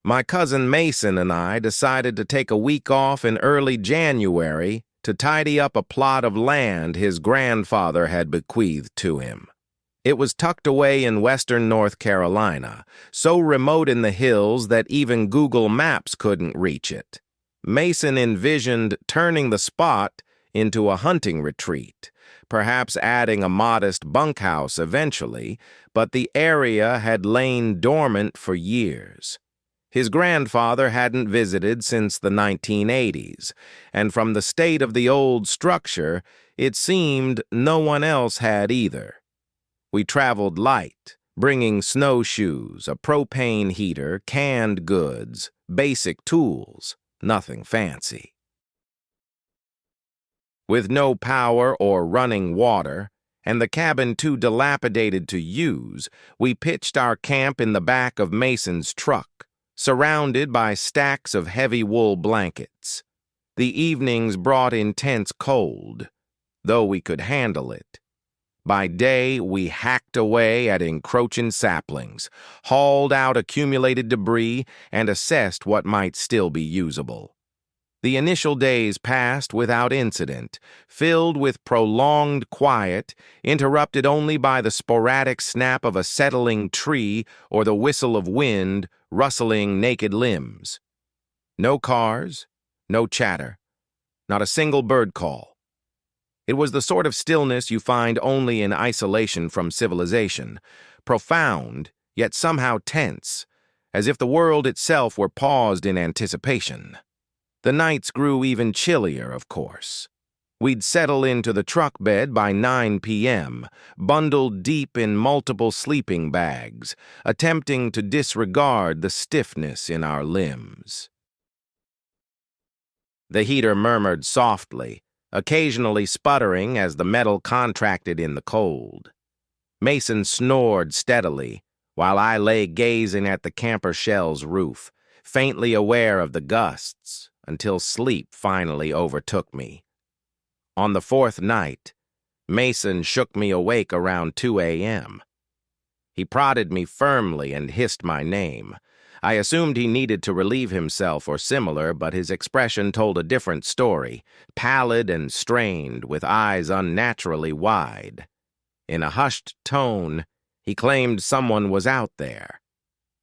My cousin Mason and I decided to take a week off in early January to tidy up a plot of land his grandfather had bequeathed to him. It was tucked away in western North Carolina, so remote in the hills that even Google Maps couldn't reach it. Mason envisioned turning the spot into a hunting retreat, perhaps adding a modest bunkhouse eventually, but the area had lain dormant for years. His grandfather hadn't visited since the 1980s, and from the state of the old structure, it seemed no one else had either. We traveled light, bringing snowshoes, a propane heater, canned goods, basic tools, nothing fancy. With no power or running water, and the cabin too dilapidated to use, we pitched our camp in the back of Mason's truck, surrounded by stacks of heavy wool blankets. The evenings brought intense cold, though we could handle it. By day, we hacked away at encroaching saplings, hauled out accumulated debris, and assessed what might still be usable. The initial days passed without incident, filled with prolonged quiet, interrupted only by the sporadic snap of a settling tree or the whistle of wind rustling naked limbs. No cars, no chatter, not a single bird call. It was the sort of stillness you find only in isolation from civilization, profound, yet somehow tense, as if the world itself were paused in anticipation. The nights grew even chillier, of course. We'd settle into the truck bed by 9 p.m., bundled deep in multiple sleeping bags, attempting to disregard the stiffness in our limbs. The heater murmured softly, occasionally sputtering as the metal contracted in the cold. Mason snored steadily, while I lay gazing at the camper shell's roof, faintly aware of the gusts, until sleep finally overtook me. On the fourth night, Mason shook me awake around 2 a.m. He prodded me firmly and hissed my name. I assumed he needed to relieve himself or similar, but his expression told a different story, pallid and strained, with eyes unnaturally wide. In a hushed tone, he claimed someone was out there.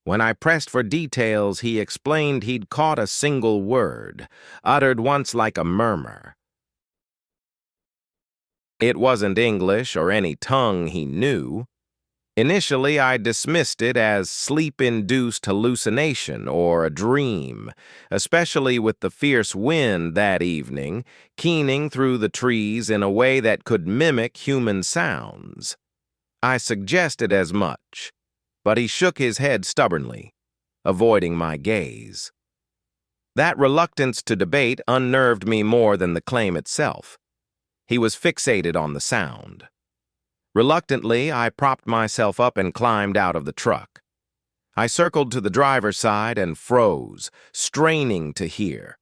When I pressed for details, he explained he'd caught a single word, uttered once like a murmur. It wasn't English or any tongue he knew. Initially, I dismissed it as sleep-induced hallucination or a dream, especially with the fierce wind that evening, keening through the trees in a way that could mimic human sounds. I suggested as much, but he shook his head stubbornly, avoiding my gaze. That reluctance to debate unnerved me more than the claim itself. He was fixated on the sound. Reluctantly, I propped myself up and climbed out of the truck. I circled to the driver's side and froze, straining to hear.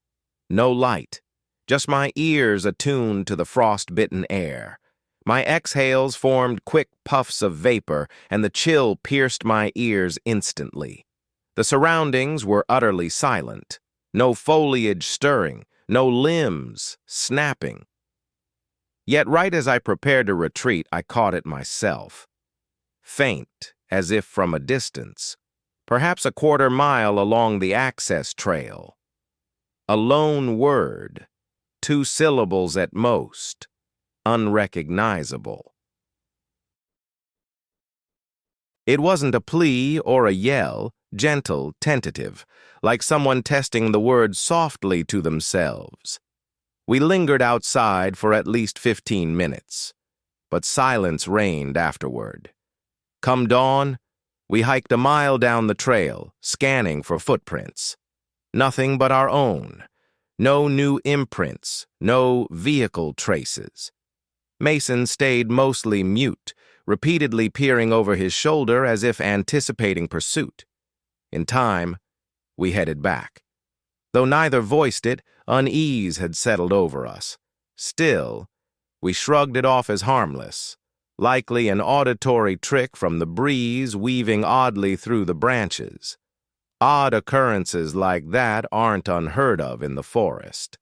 No light, just my ears attuned to the frost-bitten air. My exhales formed quick puffs of vapor, and the chill pierced my ears instantly. The surroundings were utterly silent. No foliage stirring, no limbs snapping. Yet right as I prepared to retreat, I caught it myself. Faint, as if from a distance, perhaps a quarter mile along the access trail. A lone word, 2 syllables at most, unrecognizable. It wasn't a plea or a yell, gentle, tentative, like someone testing the words softly to themselves. We lingered outside for at least 15 minutes, but silence reigned afterward. Come dawn, we hiked a mile down the trail, scanning for footprints. Nothing but our own. No new imprints, no vehicle traces. Mason stayed mostly mute, repeatedly peering over his shoulder as if anticipating pursuit. In time, we headed back. Though neither voiced it, unease had settled over us. Still, we shrugged it off as harmless, likely an auditory trick from the breeze weaving oddly through the branches. Odd occurrences like that aren't unheard of in the forest.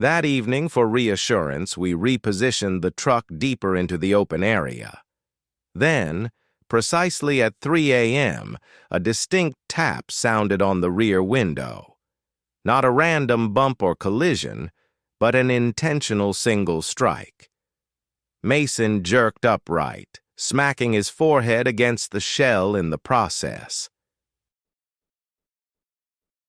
That evening, for reassurance, we repositioned the truck deeper into the open area. Then, precisely at 3 a.m., a distinct tap sounded on the rear window. Not a random bump or collision, but an intentional single strike. Mason jerked upright, smacking his forehead against the shell in the process.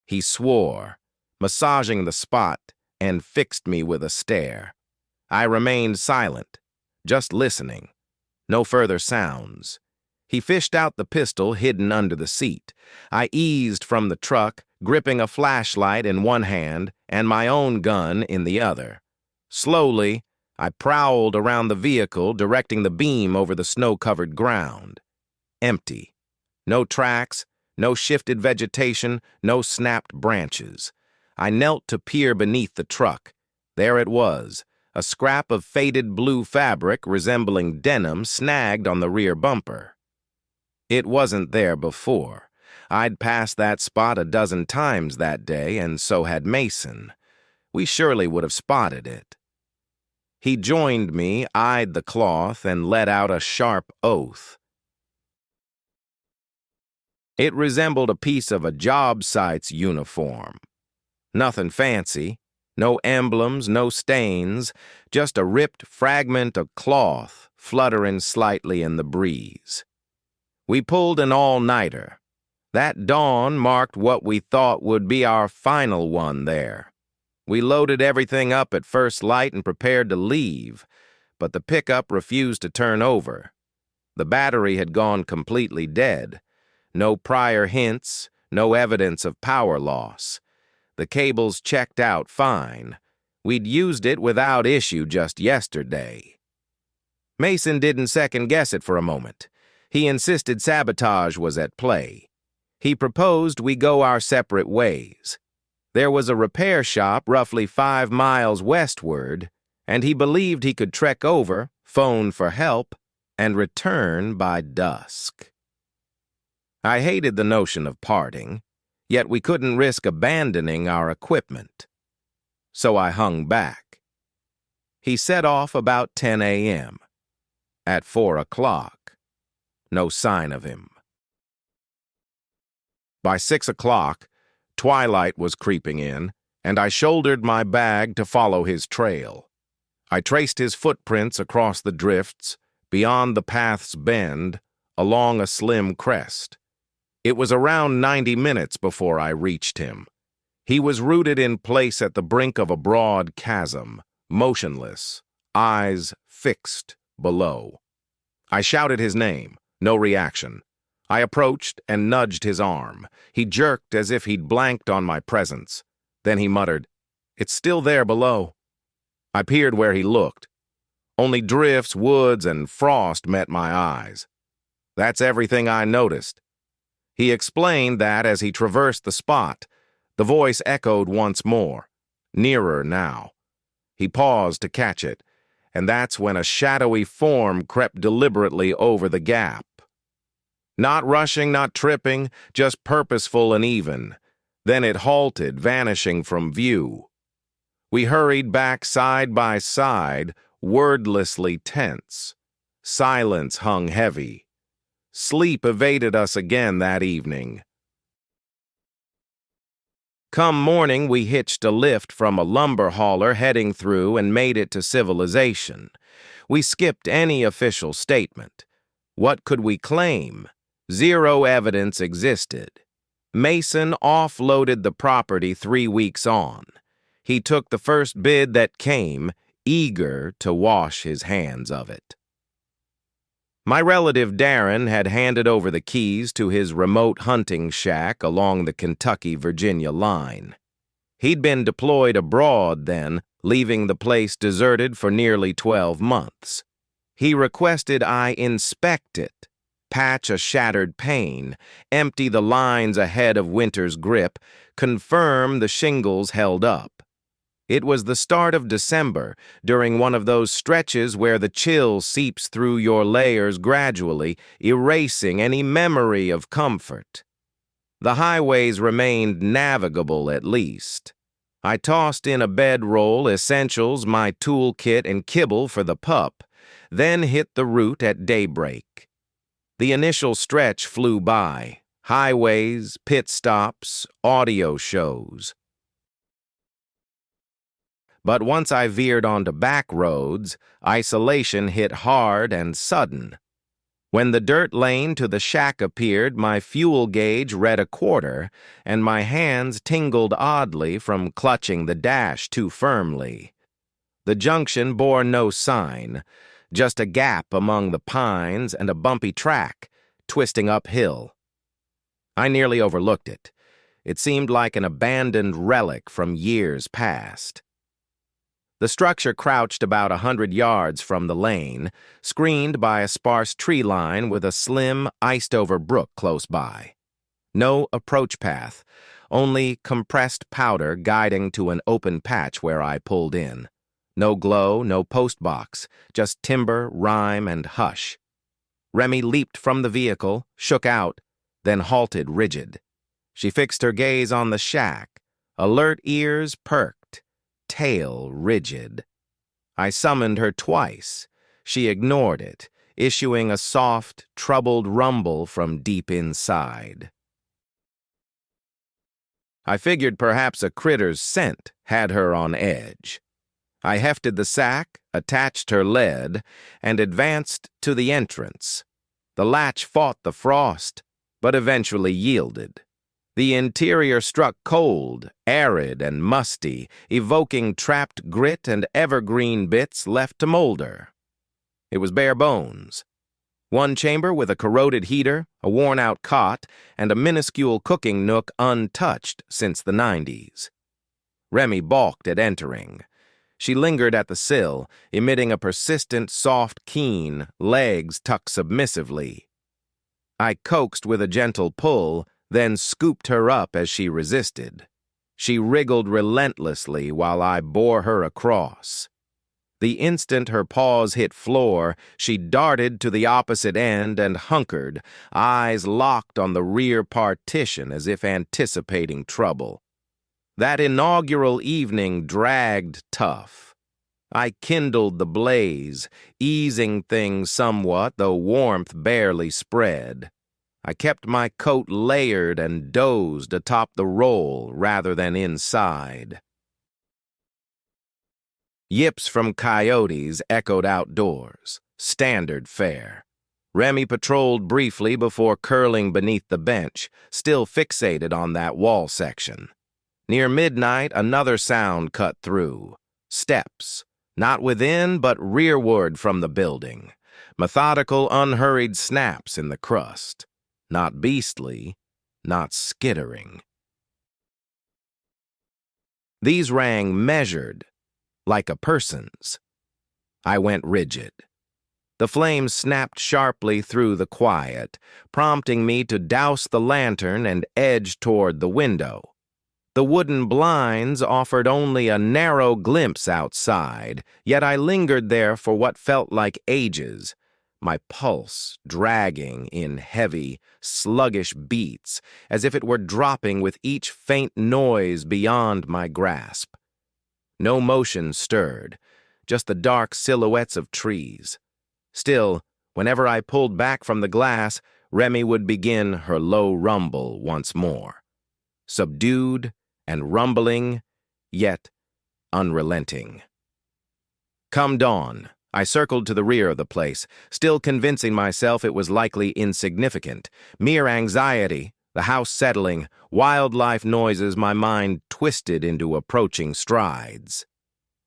He swore, massaging the spot, and fixed me with a stare. I remained silent, just listening. No further sounds. He fished out the pistol hidden under the seat. I eased from the truck, gripping a flashlight in one hand and my own gun in the other. Slowly, I prowled around the vehicle, directing the beam over the snow-covered ground. Empty. No tracks, no shifted vegetation, no snapped branches. I knelt to peer beneath the truck. There it was, a scrap of faded blue fabric resembling denim snagged on the rear bumper. It wasn't there before. I'd passed that spot a dozen times that day, and so had Mason. We surely would have spotted it. He joined me, eyed the cloth, and let out a sharp oath. It resembled a piece of a job site's uniform. Nothing fancy, no emblems, no stains, just a ripped fragment of cloth fluttering slightly in the breeze. We pulled an all-nighter. That dawn marked what we thought would be our final one there. We loaded everything up at first light and prepared to leave, but the pickup refused to turn over. The battery had gone completely dead. No prior hints, no evidence of power loss. The cables checked out fine. We'd used it without issue just yesterday. Mason didn't second-guess it for a moment. He insisted sabotage was at play. He proposed we go our separate ways. There was a repair shop roughly 5 miles westward, and he believed he could trek over, phone for help, and return by dusk. I hated the notion of parting, yet we couldn't risk abandoning our equipment. So I hung back. He set off about 10 a.m. At 4 o'clock, no sign of him. By 6 o'clock, twilight was creeping in, and I shouldered my bag to follow his trail. I traced his footprints across the drifts, beyond the path's bend, along a slim crest. It was around 90 minutes before I reached him. He was rooted in place at the brink of a broad chasm, motionless, eyes fixed below. I shouted his name. No reaction. I approached and nudged his arm. He jerked as if he'd blanked on my presence. Then he muttered, "It's still there below." I peered where he looked. Only drifts, woods, and frost met my eyes. That's everything I noticed. He explained that as he traversed the spot, the voice echoed once more, nearer now. He paused to catch it, and that's when a shadowy form crept deliberately over the gap. Not rushing, not tripping, just purposeful and even. Then it halted, vanishing from view. We hurried back side by side, wordlessly tense. Silence hung heavy. Sleep evaded us again that evening. Come morning, we hitched a lift from a lumber hauler heading through and made it to civilization. We skipped any official statement. What could we claim? Zero evidence existed. Mason offloaded the property 3 weeks on. He took the first bid that came, eager to wash his hands of it. My relative Darren had handed over the keys to his remote hunting shack along the Kentucky-Virginia line. He'd been deployed abroad then, leaving the place deserted for nearly 12 months. He requested I inspect it, patch a shattered pane, empty the lines ahead of winter's grip, confirm the shingles held up. It was the start of December, during one of those stretches where the chill seeps through your layers gradually, erasing any memory of comfort. The highways remained navigable at least. I tossed in a bedroll, essentials, my toolkit, and kibble for the pup, then hit the route at daybreak. The initial stretch flew by. Highways, pit stops, audio shows. But once I veered onto back roads, isolation hit hard and sudden. When the dirt lane to the shack appeared, my fuel gauge read a quarter, and my hands tingled oddly from clutching the dash too firmly. The junction bore no sign, just a gap among the pines and a bumpy track, twisting uphill. I nearly overlooked it. It seemed like an abandoned relic from years past. The structure crouched about 100 yards from the lane, screened by a sparse tree line with a slim, iced-over brook close by. No approach path, only compressed powder guiding to an open patch where I pulled in. No glow, no post box, just timber, rime, and hush. Remy leaped from the vehicle, shook out, then halted rigid. She fixed her gaze on the shack, alert ears perked, tail rigid. I summoned her twice. She ignored it, issuing a soft, troubled rumble from deep inside. I figured perhaps a critter's scent had her on edge. I hefted the sack, attached her lead, and advanced to the entrance. The latch fought the frost, but eventually yielded. The interior struck cold, arid, and musty, evoking trapped grit and evergreen bits left to molder. It was bare bones. One chamber with a corroded heater, a worn-out cot, and a minuscule cooking nook untouched since the 90s. Remy balked at entering. She lingered at the sill, emitting a persistent, soft keen, legs tucked submissively. I coaxed with a gentle pull, then scooped her up as she resisted. She wriggled relentlessly while I bore her across. The instant her paws hit floor, she darted to the opposite end and hunkered, eyes locked on the rear partition as if anticipating trouble. That inaugural evening dragged tough. I kindled the blaze, easing things somewhat, though warmth barely spread. I kept my coat layered and dozed atop the roll rather than inside. Yips from coyotes echoed outdoors, standard fare. Remy patrolled briefly before curling beneath the bench, still fixated on that wall section. Near midnight, another sound cut through. Steps, not within but rearward from the building. Methodical, unhurried snaps in the crust. Not beastly, not skittering. These rang measured, like a person's. I went rigid. The flames snapped sharply through the quiet, prompting me to douse the lantern and edge toward the window. The wooden blinds offered only a narrow glimpse outside, yet I lingered there for what felt like ages, my pulse dragging in heavy, sluggish beats, as if it were dropping with each faint noise beyond my grasp. No motion stirred, just the dark silhouettes of trees. Still, whenever I pulled back from the glass, Remy would begin her low rumble once more. Subdued and rumbling, yet unrelenting. Come dawn, I circled to the rear of the place, still convincing myself it was likely insignificant. Mere anxiety, the house settling, wildlife noises my mind twisted into approaching strides.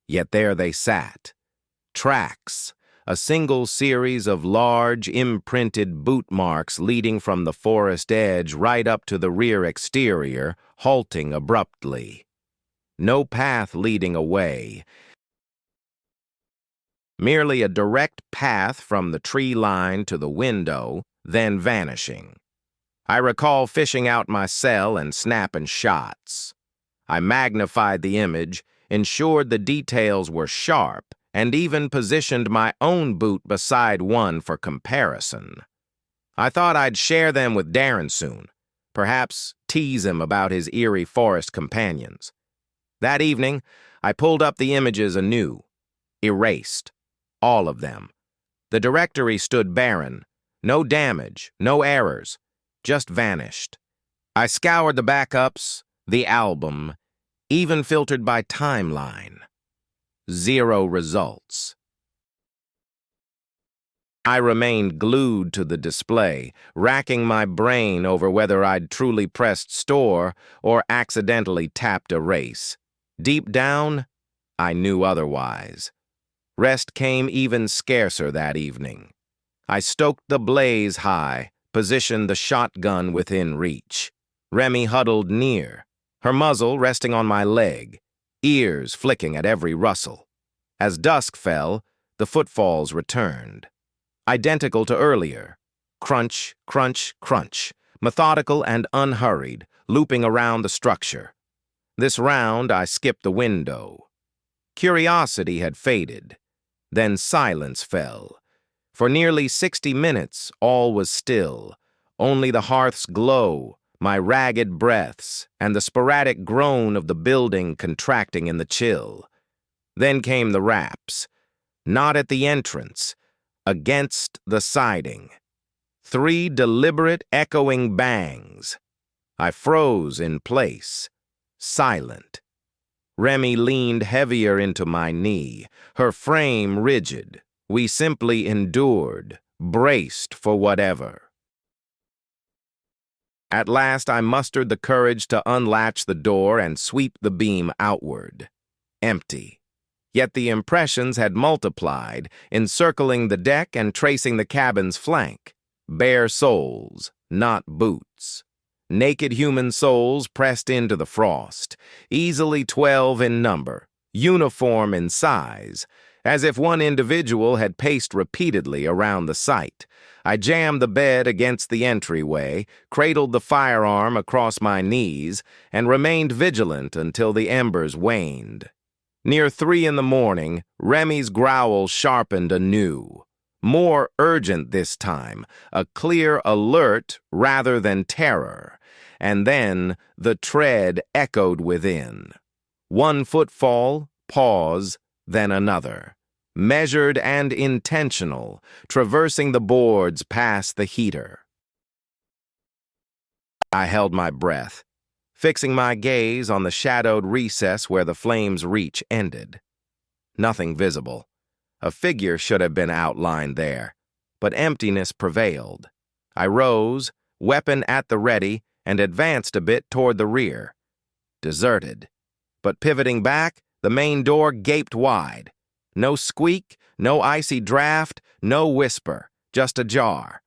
Yet there they sat. Tracks, a single series of large, imprinted boot marks leading from the forest edge right up to the rear exterior, halting abruptly. No path leading away. Merely a direct path from the tree line to the window, then vanishing. I recall fishing out my cell and snapping shots. I magnified the image, ensured the details were sharp, and even positioned my own boot beside one for comparison. I thought I'd share them with Darren soon, perhaps tease him about his eerie forest companions. That evening, I pulled up the images anew, erased, all of them. The directory stood barren, no damage, no errors, just vanished. I scoured the backups, the album, even filtered by timeline. Zero results. I remained glued to the display, racking my brain over whether I'd truly pressed store or accidentally tapped erase. Deep down, I knew otherwise. Rest came even scarcer that evening. I stoked the blaze high, positioned the shotgun within reach. Remy huddled near, her muzzle resting on my leg, ears flicking at every rustle. As dusk fell, the footfalls returned. Identical to earlier. Crunch, crunch, crunch, methodical and unhurried, looping around the structure. This round, I skipped the window. Curiosity had faded. Then silence fell. For nearly 60 minutes, all was still. Only the hearth's glow, my ragged breaths, and the sporadic groan of the building contracting in the chill. Then came the raps. Not at the entrance, against the siding. 3 deliberate, echoing bangs. I froze in place, silent. Remy leaned heavier into my knee, her frame rigid. We simply endured, braced for whatever. At last I mustered the courage to unlatch the door and sweep the beam outward. Empty. Yet the impressions had multiplied, encircling the deck and tracing the cabin's flank. Bare soles, not boots. Naked human souls pressed into the frost, easily 12 in number, uniform in size, as if one individual had paced repeatedly around the site. I jammed the bed against the entryway, cradled the firearm across my knees, and remained vigilant until the embers waned. Near 3 in the morning, Remy's growl sharpened anew. More urgent this time, a clear alert rather than terror. And then the tread echoed within. One footfall, pause, then another. Measured and intentional, traversing the boards past the heater. I held my breath, fixing my gaze on the shadowed recess where the flame's reach ended. Nothing visible. A figure should have been outlined there, but emptiness prevailed. I rose, weapon at the ready, and advanced a bit toward the rear. Deserted. But pivoting back, the main door gaped wide. No squeak, no icy draft, no whisper, just ajar.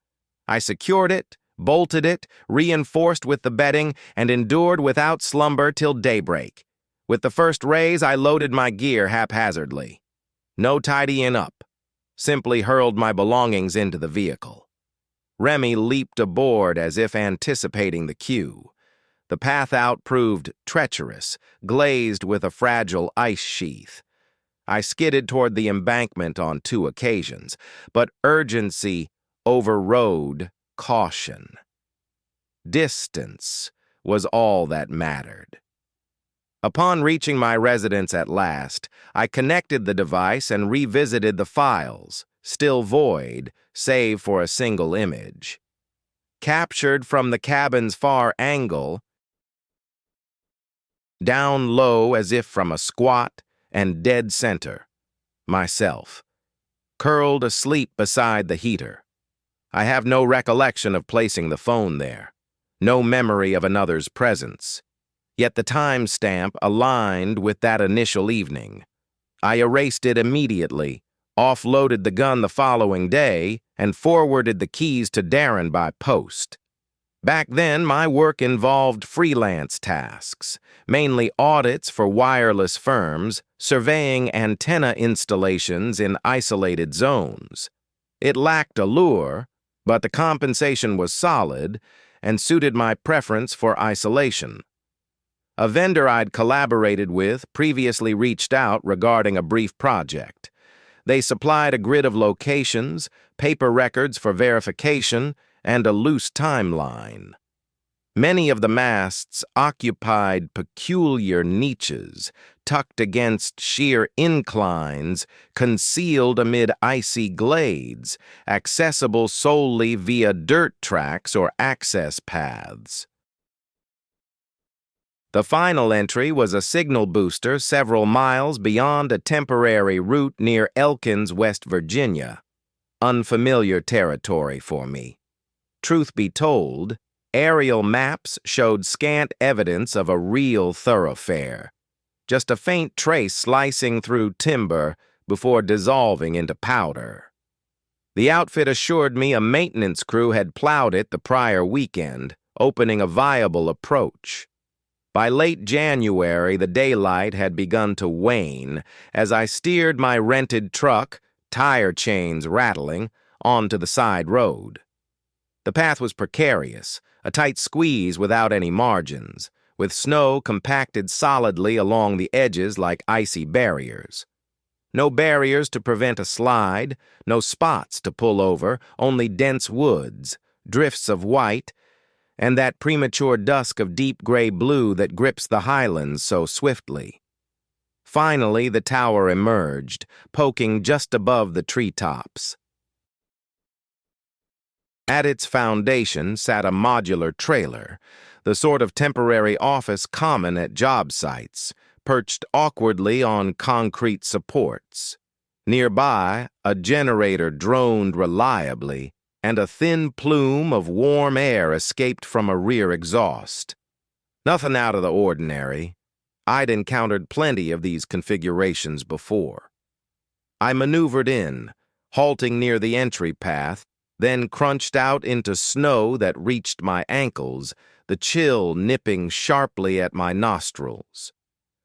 I secured it, bolted it, reinforced with the bedding, and endured without slumber till daybreak. With the first rays, I loaded my gear haphazardly. No tidying up. Simply hurled my belongings into the vehicle. Remy leaped aboard as if anticipating the cue. The path out proved treacherous, glazed with a fragile ice sheath. I skidded toward the embankment on 2 occasions, but urgency overrode caution. Distance was all that mattered. Upon reaching my residence at last, I connected the device and revisited the files, still void, save for a single image. Captured from the cabin's far angle, down low as if from a squat and dead center, myself, curled asleep beside the heater. I have no recollection of placing the phone there, no memory of another's presence. Yet the timestamp aligned with that initial evening. I erased it immediately, offloaded the gun the following day, and forwarded the keys to Darren by post. Back then, my work involved freelance tasks, mainly audits for wireless firms, surveying antenna installations in isolated zones. It lacked allure, but the compensation was solid and suited my preference for isolation. A vendor I'd collaborated with previously reached out regarding a brief project. They supplied a grid of locations, paper records for verification, and a loose timeline. Many of the masts occupied peculiar niches, tucked against sheer inclines, concealed amid icy glades, accessible solely via dirt tracks or access paths. The final entry was a signal booster several miles beyond a temporary route near Elkins, West Virginia. Unfamiliar territory for me. Truth be told, aerial maps showed scant evidence of a real thoroughfare, just a faint trace slicing through timber before dissolving into powder. The outfit assured me a maintenance crew had plowed it the prior weekend, opening a viable approach. By late January, the daylight had begun to wane as I steered my rented truck, tire chains rattling, onto the side road. The path was precarious, a tight squeeze without any margins, with snow compacted solidly along the edges like icy barriers. No barriers to prevent a slide, no spots to pull over, only dense woods, drifts of white, and that premature dusk of deep gray blue that grips the highlands so swiftly. Finally, the tower emerged, poking just above the treetops. At its foundation sat a modular trailer, the sort of temporary office common at job sites, perched awkwardly on concrete supports. Nearby, a generator droned reliably, and a thin plume of warm air escaped from a rear exhaust. Nothing out of the ordinary. I'd encountered plenty of these configurations before. I maneuvered in, halting near the entry path, then crunched out into snow that reached my ankles, the chill nipping sharply at my nostrils.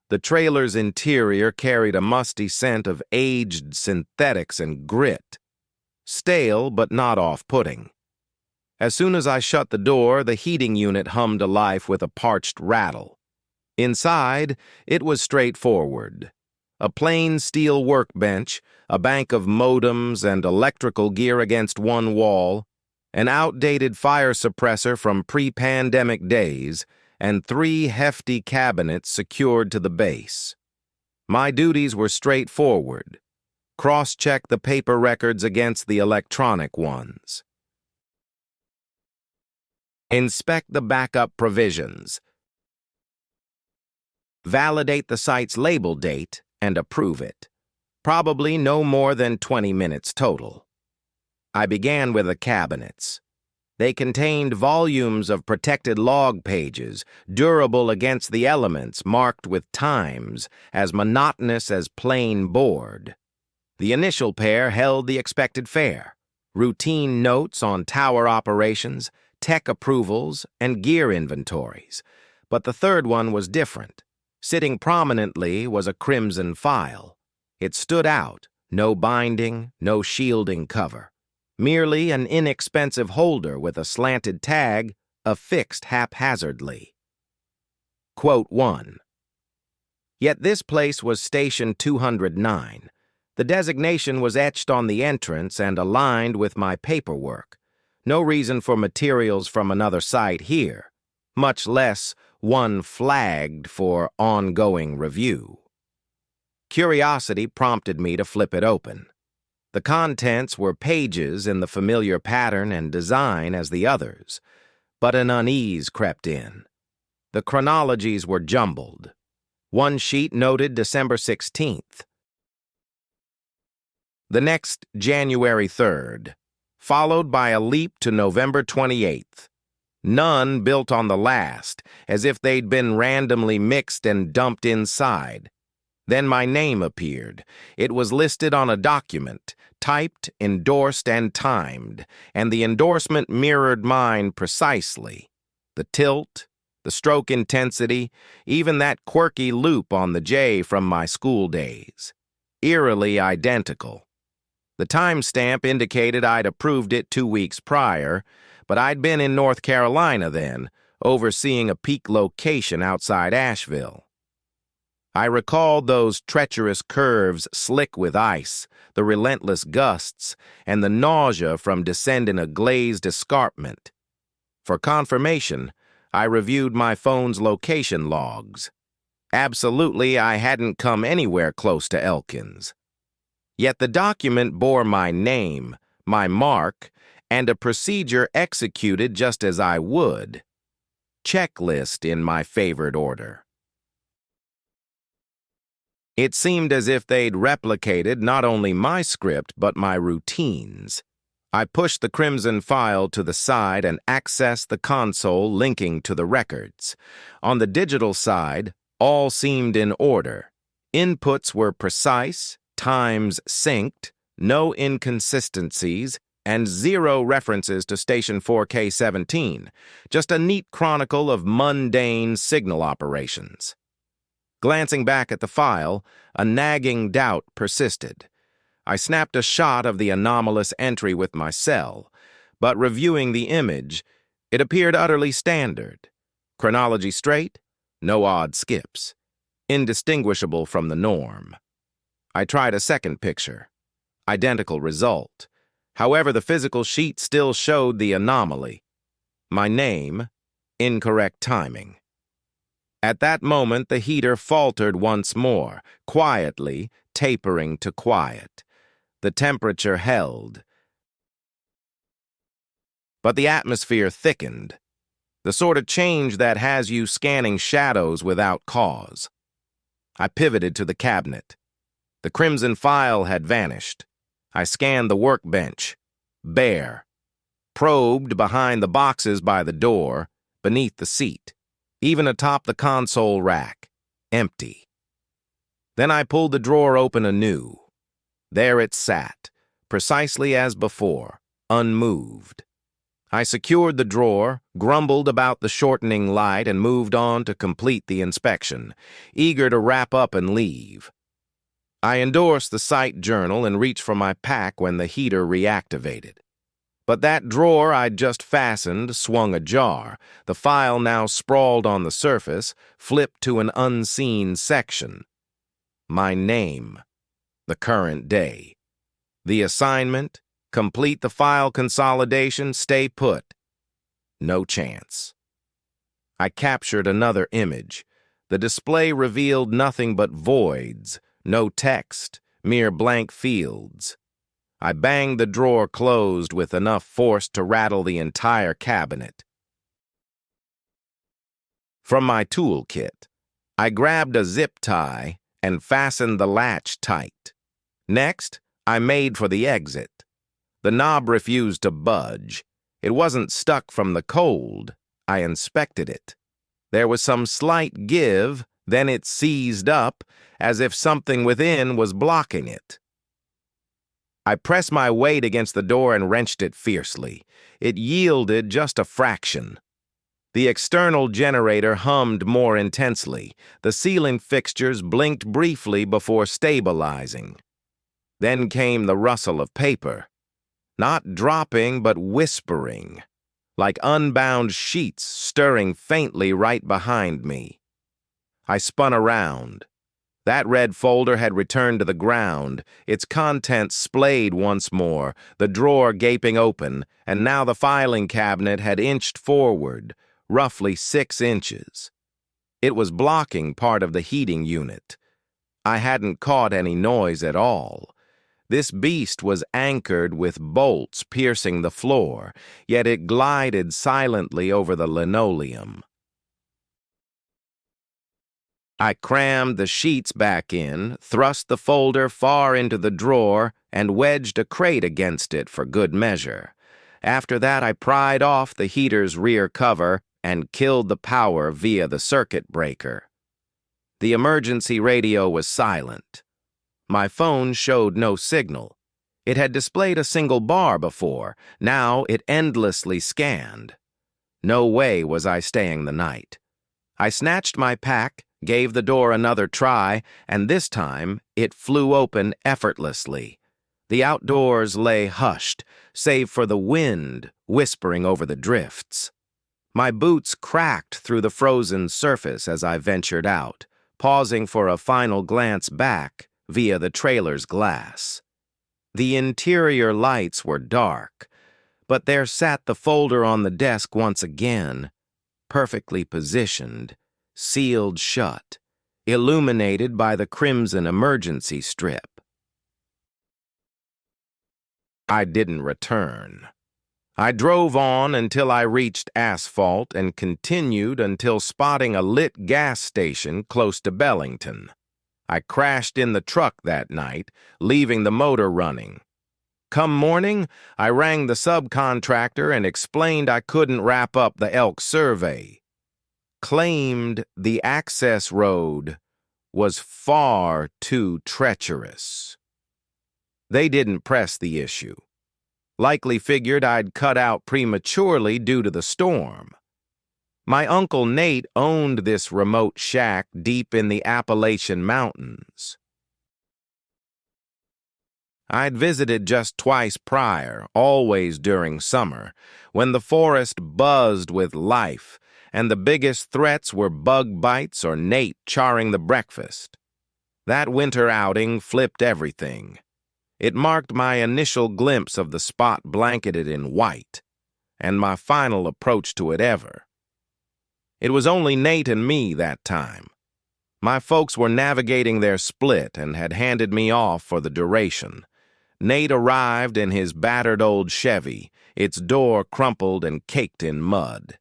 The trailer's interior carried a musty scent of aged synthetics and grit. Stale but not off-putting. As soon as I shut the door, the heating unit hummed to life with a parched rattle. Inside, it was straightforward. A plain steel workbench, a bank of modems and electrical gear against one wall, an outdated fire suppressor from pre-pandemic days, and 3 hefty cabinets secured to the base. My duties were straightforward. Cross-check the paper records against the electronic ones. Inspect the backup provisions. Validate the site's label date and approve it. Probably no more than 20 minutes total. I began with the cabinets. They contained volumes of protected log pages, durable against the elements, marked with times, as monotonous as plain board. The initial pair held the expected fare, routine notes on tower operations, tech approvals, and gear inventories. But the third one was different. Sitting prominently was a crimson file. It stood out, no binding, no shielding cover. Merely an inexpensive holder with a slanted tag affixed haphazardly. Quote 1. Yet this place was Station 209. The designation was etched on the entrance and aligned with my paperwork. No reason for materials from another site here, much less one flagged for ongoing review. Curiosity prompted me to flip it open. The contents were pages in the familiar pattern and design as the others, but an unease crept in. The chronologies were jumbled. One sheet noted December 16th. The next, January 3rd, followed by a leap to November 28th. None built on the last, as if they'd been randomly mixed and dumped inside. Then my name appeared. It was listed on a document, typed, endorsed, and timed, and the endorsement mirrored mine precisely. The tilt, the stroke intensity, even that quirky loop on the J from my school days. Eerily identical. The timestamp indicated I'd approved it 2 weeks prior, but I'd been in North Carolina then, overseeing a peak location outside Asheville. I recalled those treacherous curves slick with ice, the relentless gusts, and the nausea from descending a glazed escarpment. For confirmation, I reviewed my phone's location logs. Absolutely, I hadn't come anywhere close to Elkins. Yet the document bore my name, my mark, and a procedure executed just as I would. Checklist in my favored order. It seemed as if they'd replicated not only my script but my routines. I pushed the crimson file to the side and accessed the console linking to the records. On the digital side, all seemed in order. Inputs were precise, times synced, no inconsistencies, and zero references to Station 4K17, just a neat chronicle of mundane signal operations. Glancing back at the file, a nagging doubt persisted. I snapped a shot of the anomalous entry with my cell, but reviewing the image, it appeared utterly standard. Chronology straight, no odd skips. Indistinguishable from the norm. I tried a second picture. Identical result. However, the physical sheet still showed the anomaly. My name, incorrect timing. At that moment, the heater faltered once more, quietly, tapering to quiet. The temperature held. But the atmosphere thickened. The sort of change that has you scanning shadows without cause. I pivoted to the cabinet. The crimson file had vanished. I scanned the workbench. Bare. Probed behind the boxes by the door, beneath the seat. Even atop the console rack. Empty. Then I pulled the drawer open anew. There it sat, precisely as before, unmoved. I secured the drawer, grumbled about the shortening light, and moved on to complete the inspection, eager to wrap up and leave. I endorsed the site journal and reached for my pack when the heater reactivated. But that drawer I'd just fastened swung ajar. The file now sprawled on the surface, flipped to an unseen section. My name. The current day. The assignment, complete the file consolidation, stay put. No chance. I captured another image. The display revealed nothing but voids, no text, mere blank fields. I banged the drawer closed with enough force to rattle the entire cabinet. From my toolkit, I grabbed a zip tie and fastened the latch tight. Next, I made for the exit. The knob refused to budge. It wasn't stuck from the cold. I inspected it. There was some slight give, then it seized up, as if something within was blocking it. I pressed my weight against the door and wrenched it fiercely. It yielded just a fraction. The external generator hummed more intensely. The ceiling fixtures blinked briefly before stabilizing. Then came the rustle of paper. Not dropping, but whispering, like unbound sheets stirring faintly right behind me. I spun around. That red folder had returned to the ground, its contents splayed once more, the drawer gaping open, and now the filing cabinet had inched forward, roughly 6 inches. It was blocking part of the heating unit. I hadn't caught any noise at all. This beast was anchored with bolts piercing the floor, yet it glided silently over the linoleum. I crammed the sheets back in, thrust the folder far into the drawer, and wedged a crate against it for good measure. After that, I pried off the heater's rear cover and killed the power via the circuit breaker. The emergency radio was silent. My phone showed no signal. It had displayed a single bar before. Now it endlessly scanned. No way was I staying the night. I snatched my pack, gave the door another try, and this time it flew open effortlessly. The outdoors lay hushed, save for the wind whispering over the drifts. My boots cracked through the frozen surface as I ventured out, pausing for a final glance back via the trailer's glass. The interior lights were dark, but there sat the folder on the desk once again, perfectly positioned, sealed shut, illuminated by the crimson emergency strip. I didn't return. I drove on until I reached asphalt and continued until spotting a lit gas station close to Bellington. I crashed in the truck that night, leaving the motor running. Come morning, I rang the subcontractor and explained I couldn't wrap up the elk survey. Claimed the access road was far too treacherous. They didn't press the issue. Likely figured I'd cut out prematurely due to the storm. My Uncle Nate owned this remote shack deep in the Appalachian Mountains. I'd visited just twice prior, always during summer, when the forest buzzed with life, and the biggest threats were bug bites or Nate charring the breakfast. That winter outing flipped everything. It marked my initial glimpse of the spot blanketed in white, and my final approach to it ever. It was only Nate and me that time. My folks were navigating their split and had handed me off for the duration. Nate arrived in his battered old Chevy, its door crumpled and caked in mud.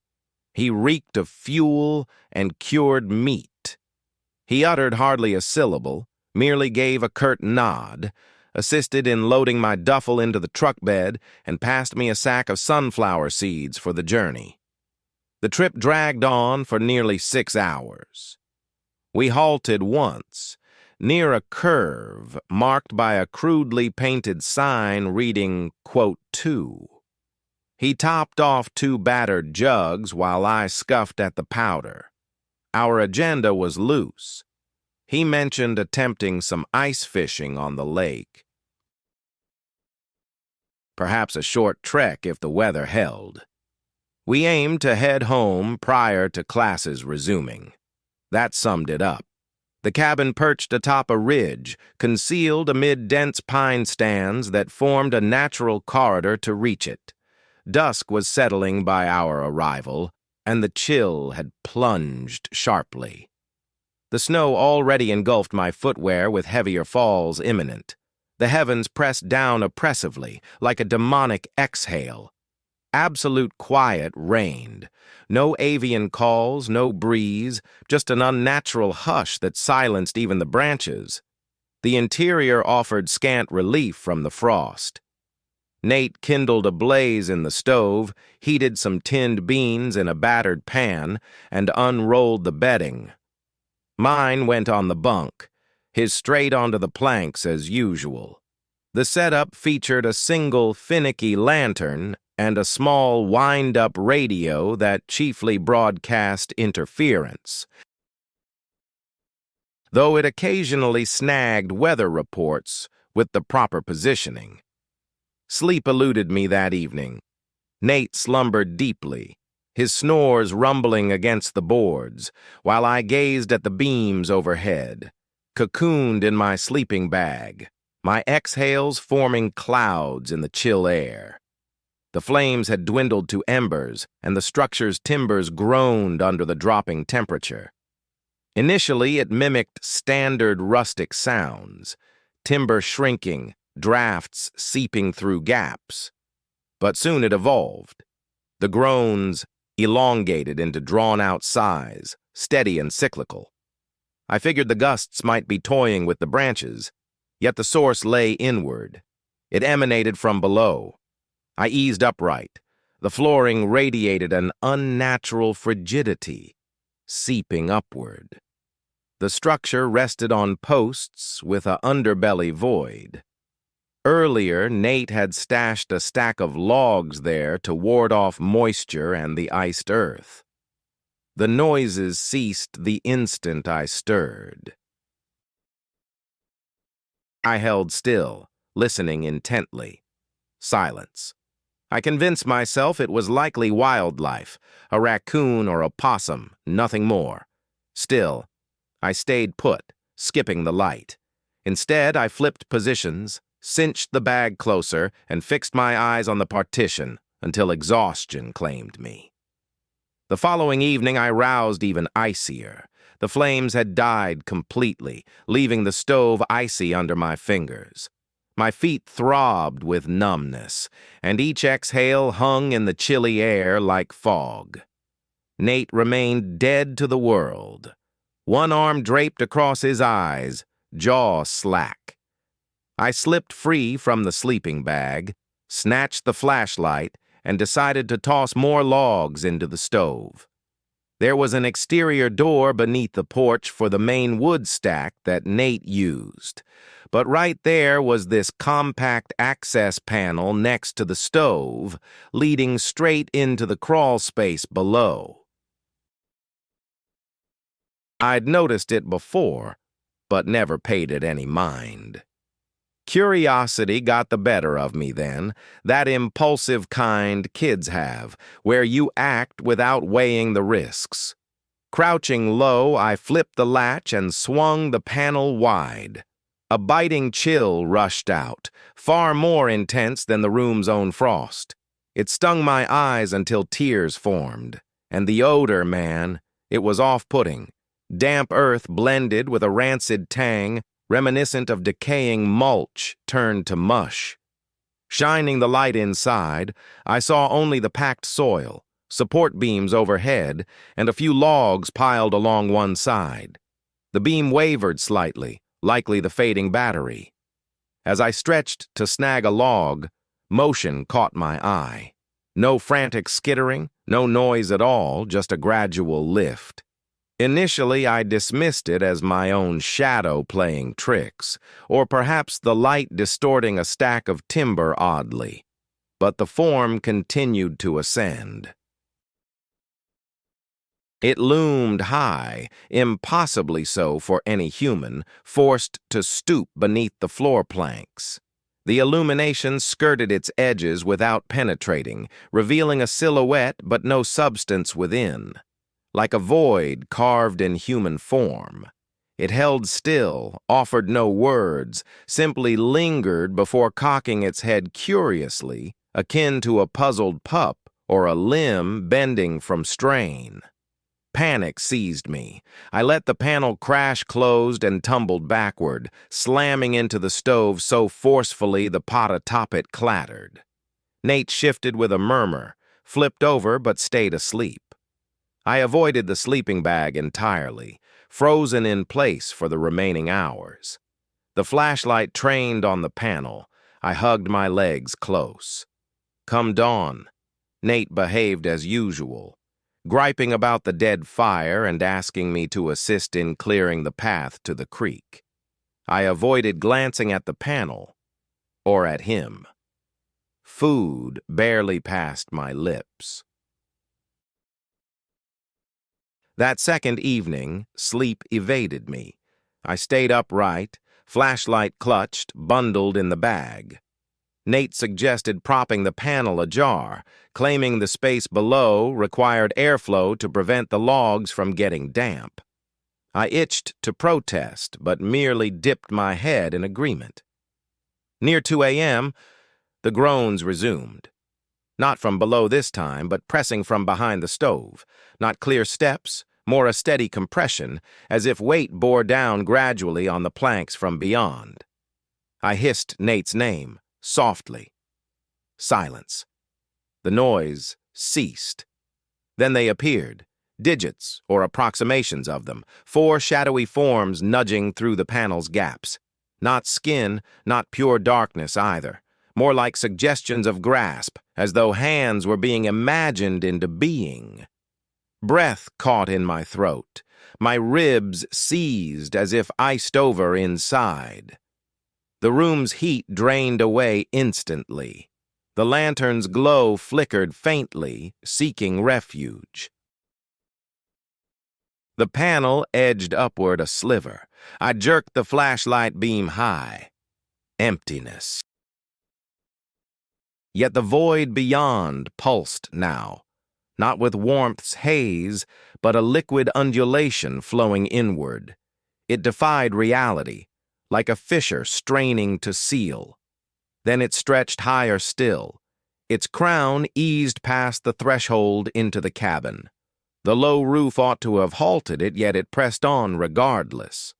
He reeked of fuel and cured meat. He uttered hardly a syllable, merely gave a curt nod, assisted in loading my duffel into the truck bed, and passed me a sack of sunflower seeds for the journey. The trip dragged on for nearly 6 hours. We halted once, near a curve marked by a crudely painted sign reading, quote, "2." He topped off 2 battered jugs while I scuffed at the powder. Our agenda was loose. He mentioned attempting some ice fishing on the lake. Perhaps a short trek if the weather held. We aimed to head home prior to classes resuming. That summed it up. The cabin perched atop a ridge, concealed amid dense pine stands that formed a natural corridor to reach it. Dusk was settling by our arrival, and the chill had plunged sharply. The snow already engulfed my footwear with heavier falls imminent. The heavens pressed down oppressively, like a demonic exhale. Absolute quiet reigned. No avian calls, no breeze, just an unnatural hush that silenced even the branches. The interior offered scant relief from the frost. Nate kindled a blaze in the stove, heated some tinned beans in a battered pan, and unrolled the bedding. Mine went on the bunk, his straight onto the planks as usual. The setup featured a single finicky lantern and a small wind-up radio that chiefly broadcast interference, though it occasionally snagged weather reports with the proper positioning. Sleep eluded me that evening. Nate slumbered deeply, his snores rumbling against the boards, while I gazed at the beams overhead, cocooned in my sleeping bag, my exhales forming clouds in the chill air. The flames had dwindled to embers, and the structure's timbers groaned under the dropping temperature. Initially, it mimicked standard rustic sounds, timber shrinking, drafts seeping through gaps. But soon it evolved. The groans elongated into drawn-out sighs, steady and cyclical. I figured the gusts might be toying with the branches, yet the source lay inward. It emanated from below. I eased upright. The flooring radiated an unnatural frigidity, seeping upward. The structure rested on posts with an underbelly void. Earlier, Nate had stashed a stack of logs there to ward off moisture and the iced earth. The noises ceased the instant I stirred. I held still, listening intently. Silence. I convinced myself it was likely wildlife, a raccoon or a possum, nothing more. Still, I stayed put, skipping the light. Instead, I flipped positions, cinched the bag closer, and fixed my eyes on the partition until exhaustion claimed me. The following evening I roused even icier. The flames had died completely, leaving the stove icy under my fingers. My feet throbbed with numbness, and each exhale hung in the chilly air like fog. Nate remained dead to the world, one arm draped across his eyes, jaw slack. I slipped free from the sleeping bag, snatched the flashlight, and decided to toss more logs into the stove. There was an exterior door beneath the porch for the main wood stack that Nate used. But right there was this compact access panel next to the stove, leading straight into the crawl space below. I'd noticed it before, but never paid it any mind. Curiosity got the better of me then, that impulsive kind kids have, where you act without weighing the risks. Crouching low, I flipped the latch and swung the panel wide. A biting chill rushed out, far more intense than the room's own frost. It stung my eyes until tears formed. And the odor, man, it was off-putting. Damp earth blended with a rancid tang, reminiscent of decaying mulch turned to mush. Shining the light inside, I saw only the packed soil, support beams overhead, and a few logs piled along one side. The beam wavered slightly, likely the fading battery. As I stretched to snag a log, motion caught my eye. No frantic skittering, no noise at all, just a gradual lift. Initially, I dismissed it as my own shadow playing tricks, or perhaps the light distorting a stack of timber oddly. But the form continued to ascend. It loomed high, impossibly so for any human, forced to stoop beneath the floor planks. The illumination skirted its edges without penetrating, revealing a silhouette but no substance within. Like a void carved in human form. It held still, offered no words, simply lingered before cocking its head curiously, akin to a puzzled pup or a limb bending from strain. Panic seized me. I let the panel crash closed and tumbled backward, slamming into the stove so forcefully the pot atop it clattered. Nate shifted with a murmur, flipped over but stayed asleep. I avoided the sleeping bag entirely, frozen in place for the remaining hours. The flashlight trained on the panel. I hugged my legs close. Come dawn, Nate behaved as usual, griping about the dead fire and asking me to assist in clearing the path to the creek. I avoided glancing at the panel, or at him. Food barely passed my lips. That second evening, sleep evaded me. I stayed upright, flashlight clutched, bundled in the bag. Nate suggested propping the panel ajar, claiming the space below required airflow to prevent the logs from getting damp. I itched to protest, but merely dipped my head in agreement. Near 2 a.m., the groans resumed. Not from below this time, but pressing from behind the stove. Not clear steps, more a steady compression, as if weight bore down gradually on the planks from beyond. I hissed Nate's name, softly. Silence. The noise ceased. Then they appeared, digits or approximations of them, 4 shadowy forms nudging through the panel's gaps. Not skin, not pure darkness either. More like suggestions of grasp, as though hands were being imagined into being. Breath caught in my throat. My ribs seized as if iced over inside. The room's heat drained away instantly. The lantern's glow flickered faintly, seeking refuge. The panel edged upward a sliver. I jerked the flashlight beam high. Emptiness. Yet the void beyond pulsed now. Not with warmth's haze, but a liquid undulation flowing inward. It defied reality, like a fissure straining to seal. Then it stretched higher still. Its crown eased past the threshold into the cabin. The low roof ought to have halted it, yet it pressed on regardless.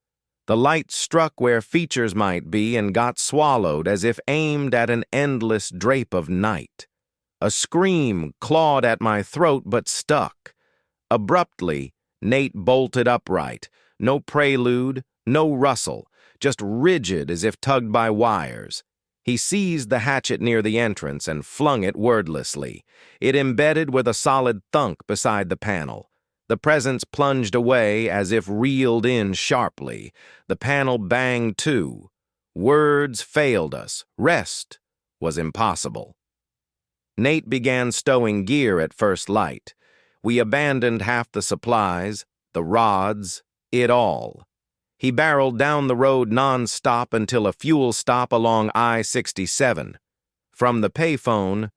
The light struck where features might be and got swallowed as if aimed at an endless drape of night. A scream clawed at my throat but stuck. Abruptly, Nate bolted upright. No prelude, no rustle, just rigid as if tugged by wires. He seized the hatchet near the entrance and flung it wordlessly. It embedded with a solid thunk beside the panel. The presence plunged away as if reeled in sharply. The panel banged to. Words failed us. Rest was impossible. Nate began stowing gear at first light. We abandoned half the supplies, the rods, it all. He barreled down the road non-stop until a fuel stop along I-67. From the payphone,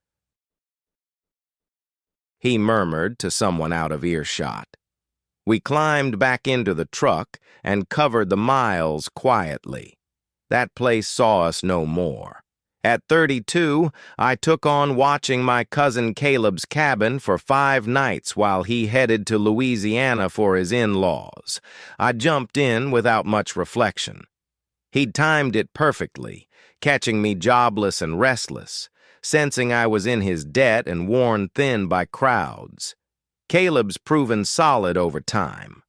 he murmured to someone out of earshot. We climbed back into the truck and covered the miles quietly. That place saw us no more. At 32, I took on watching my cousin Caleb's cabin for 5 nights while he headed to Louisiana for his in-laws. I jumped in without much reflection. He'd timed it perfectly, catching me jobless and restless, sensing I was in his debt and worn thin by crowds. Caleb's proven solid over time.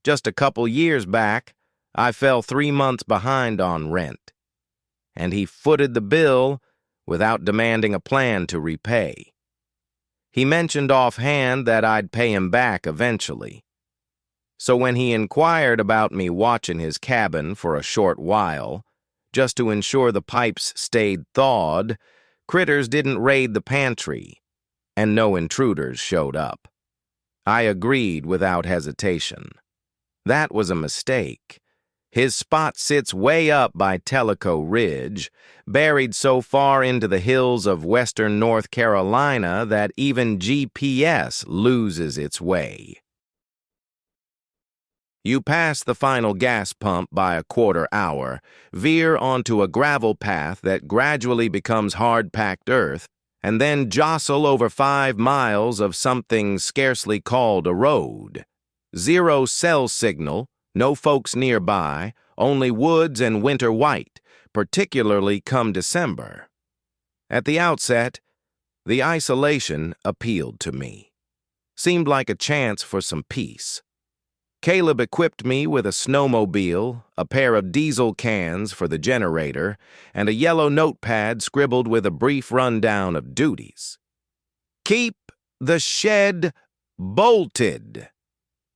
Just a couple years back, I fell 3 months behind on rent, and he footed the bill without demanding a plan to repay. He mentioned offhand that I'd pay him back eventually. So when he inquired about me watching his cabin for a short while, just to ensure the pipes stayed thawed, critters didn't raid the pantry, and no intruders showed up. I agreed without hesitation. That was a mistake. His spot sits way up by Tellico Ridge, buried so far into the hills of western North Carolina that even GPS loses its way. You pass the final gas pump by a quarter hour, veer onto a gravel path that gradually becomes hard-packed earth, and then jostle over 5 miles of something scarcely called a road. 0 cell signal, no folks nearby, only woods and winter white, particularly come December. At the outset, the isolation appealed to me. Seemed like a chance for some peace. Caleb equipped me with a snowmobile, a pair of diesel cans for the generator, and a yellow notepad scribbled with a brief rundown of duties. "Keep the shed bolted,"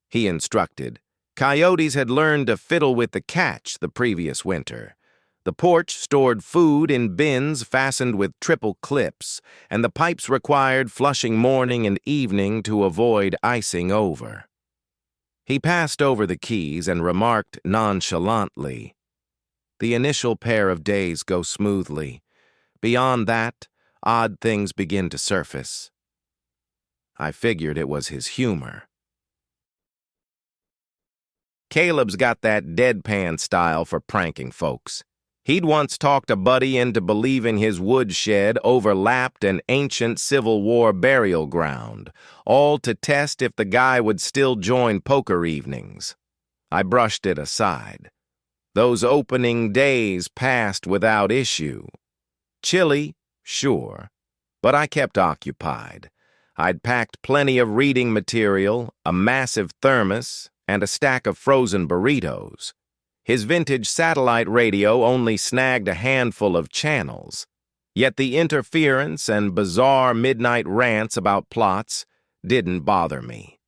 he instructed. Coyotes had learned to fiddle with the catch the previous winter. The porch stored food in bins fastened with triple clips, and the pipes required flushing morning and evening to avoid icing over. He passed over the keys and remarked nonchalantly, "The initial pair of days go smoothly. Beyond that, odd things begin to surface." I figured it was his humor. Caleb's got that deadpan style for pranking folks. He'd once talked a buddy into believing his woodshed overlapped an ancient Civil War burial ground, all to test if the guy would still join poker evenings. I brushed it aside. Those opening days passed without issue. Chilly, sure, but I kept occupied. I'd packed plenty of reading material, a massive thermos, and a stack of frozen burritos. His vintage satellite radio only snagged a handful of channels. Yet the interference and bizarre midnight rants about plots didn't bother me.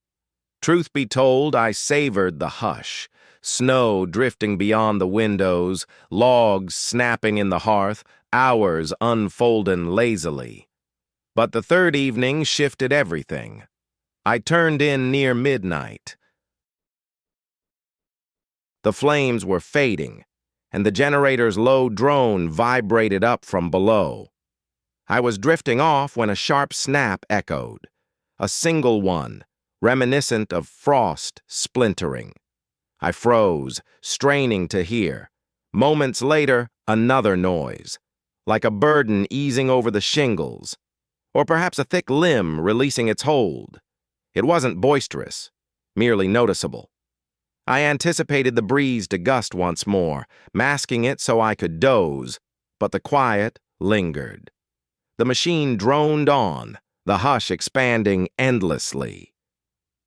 Truth be told, I savored the hush. Snow drifting beyond the windows, logs snapping in the hearth, hours unfolding lazily. But the third evening shifted everything. I turned in near midnight. The flames were fading, and the generator's low drone vibrated up from below. I was drifting off when a sharp snap echoed, a single one, reminiscent of frost splintering. I froze, straining to hear. Moments later, another noise, like a burden easing over the shingles, or perhaps a thick limb releasing its hold. It wasn't boisterous, merely noticeable. I anticipated the breeze to gust once more, masking it so I could doze, but the quiet lingered. The machine droned on, the hush expanding endlessly.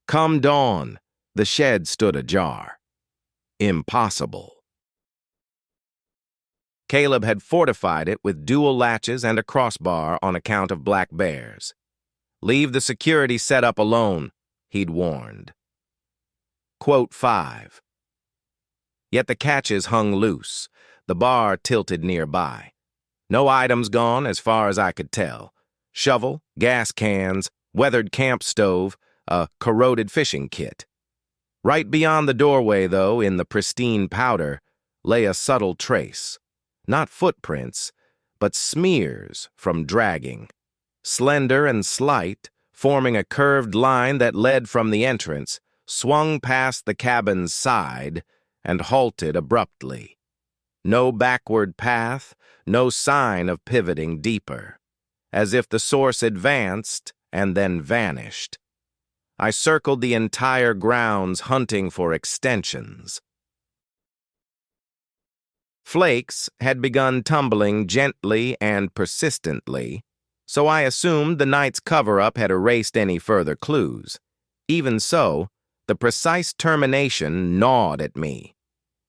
Come dawn, the shed stood ajar. Impossible. Caleb had fortified it with dual latches and a crossbar on account of black bears. Leave the security setup alone, he'd warned. Quote 5. Yet the catches hung loose, the bar tilted nearby. No items gone as far as I could tell. Shovel, gas cans, weathered camp stove, a corroded fishing kit. Right beyond the doorway, though, in the pristine powder, lay a subtle trace. Not footprints, but smears from dragging. Slender and slight, forming a curved line that led from the entrance, swung past the cabin's side and halted abruptly. No backward path, no sign of pivoting deeper, as if the source advanced and then vanished. I circled the entire grounds hunting for extensions. Flakes had begun tumbling gently and persistently, so I assumed the night's cover-up had erased any further clues. Even so, the precise termination gnawed at me.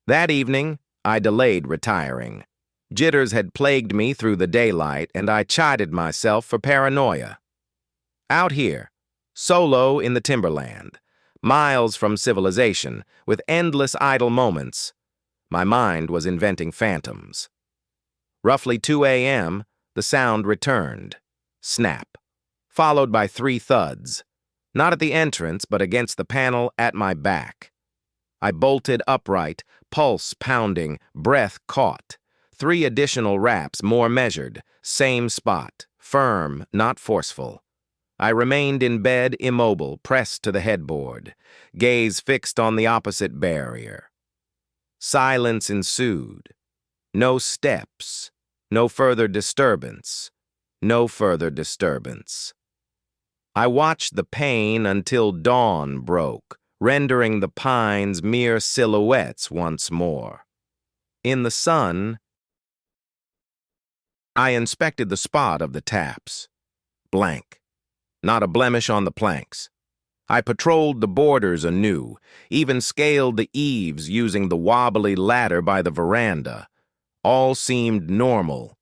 That evening, I delayed retiring. Jitters had plagued me through the daylight, and I chided myself for paranoia. Out here, solo in the timberland, miles from civilization, with endless idle moments, my mind was inventing phantoms. Roughly 2 a.m., the sound returned. Snap, followed by 3 thuds, not at the entrance, but against the panel at my back. I bolted upright, pulse pounding, breath caught. 3 additional raps, more measured, same spot, firm, not forceful. I remained in bed immobile, pressed to the headboard, gaze fixed on the opposite barrier. Silence ensued. No steps, no further disturbance, no further disturbance. I watched the pain until dawn broke, rendering the pines mere silhouettes once more. In the sun, I inspected the spot of the taps. Blank. Not a blemish on the planks. I patrolled the borders anew, even scaled the eaves using the wobbly ladder by the veranda. All seemed normal.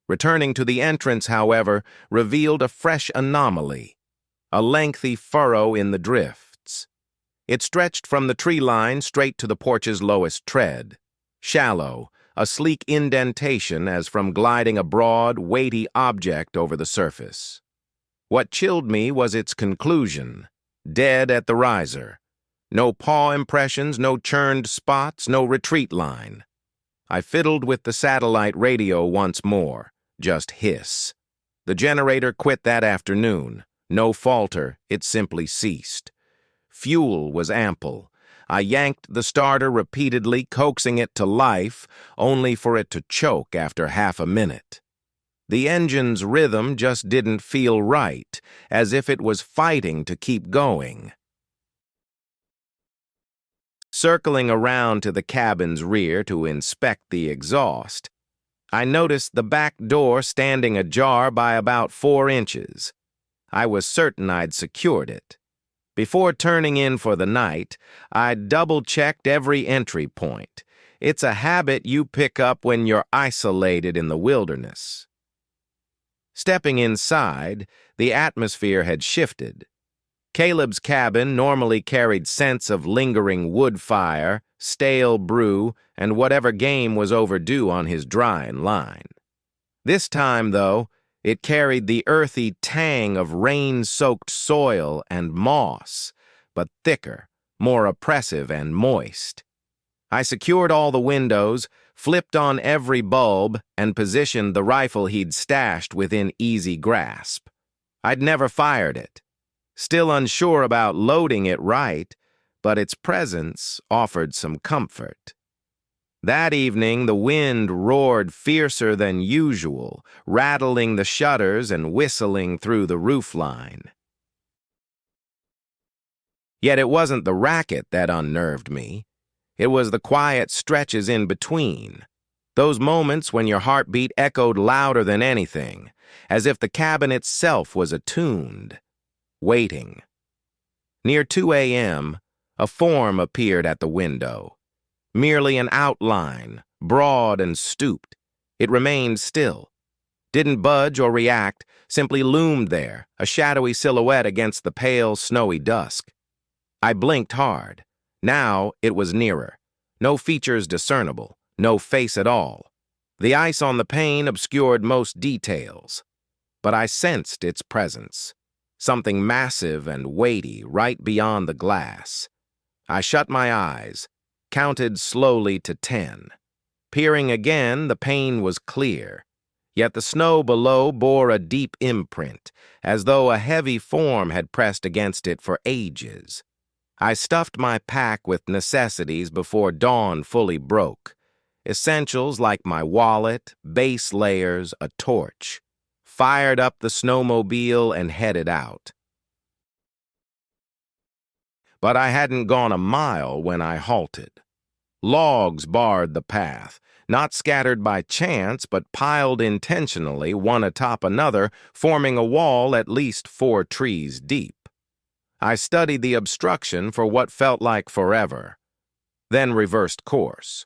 Returning to the entrance, however, revealed a fresh anomaly, a lengthy furrow in the drifts. It stretched from the tree line straight to the porch's lowest tread. Shallow, a sleek indentation as from gliding a broad, weighty object over the surface. What chilled me was its conclusion. Dead at the riser. No paw impressions, no churned spots, no retreat line. I fiddled with the satellite radio once more. Just hiss. The generator quit that afternoon. No falter, it simply ceased. Fuel was ample. I yanked the starter repeatedly, coaxing it to life, only for it to choke after half a minute. The engine's rhythm just didn't feel right, as if it was fighting to keep going. Circling around to the cabin's rear to inspect the exhaust, I noticed the back door standing ajar by about 4 inches. I was certain I'd secured it. Before turning in for the night, I double-checked every entry point. It's a habit you pick up when you're isolated in the wilderness. Stepping inside, the atmosphere had shifted. Caleb's cabin normally carried scents of lingering wood fire, stale brew, and whatever game was overdue on his drying line. This time, though, it carried the earthy tang of rain-soaked soil and moss, but thicker, more oppressive and moist. I secured all the windows, flipped on every bulb, and positioned the rifle he'd stashed within easy grasp. I'd never fired it. Still unsure about loading it right, but its presence offered some comfort. That evening, the wind roared fiercer than usual, rattling the shutters and whistling through the roofline. Yet it wasn't the racket that unnerved me. It was the quiet stretches in between. Those moments when your heartbeat echoed louder than anything, as if the cabin itself was attuned, waiting. Near 2 a.m., a form appeared at the window. Merely an outline, broad and stooped. It remained still. Didn't budge or react, simply loomed there, a shadowy silhouette against the pale, snowy dusk. I blinked hard. Now it was nearer. No features discernible, no face at all. The ice on the pane obscured most details. But I sensed its presence. Something massive and weighty right beyond the glass. I shut my eyes, counted slowly to 10. Peering again, the pane was clear. Yet the snow below bore a deep imprint, as though a heavy form had pressed against it for ages. I stuffed my pack with necessities before dawn fully broke. Essentials like my wallet, base layers, a torch. Fired up the snowmobile and headed out. But I hadn't gone a mile when I halted. Logs barred the path, not scattered by chance, but piled intentionally, one atop another, forming a wall at least 4 trees deep. I studied the obstruction for what felt like forever, then reversed course.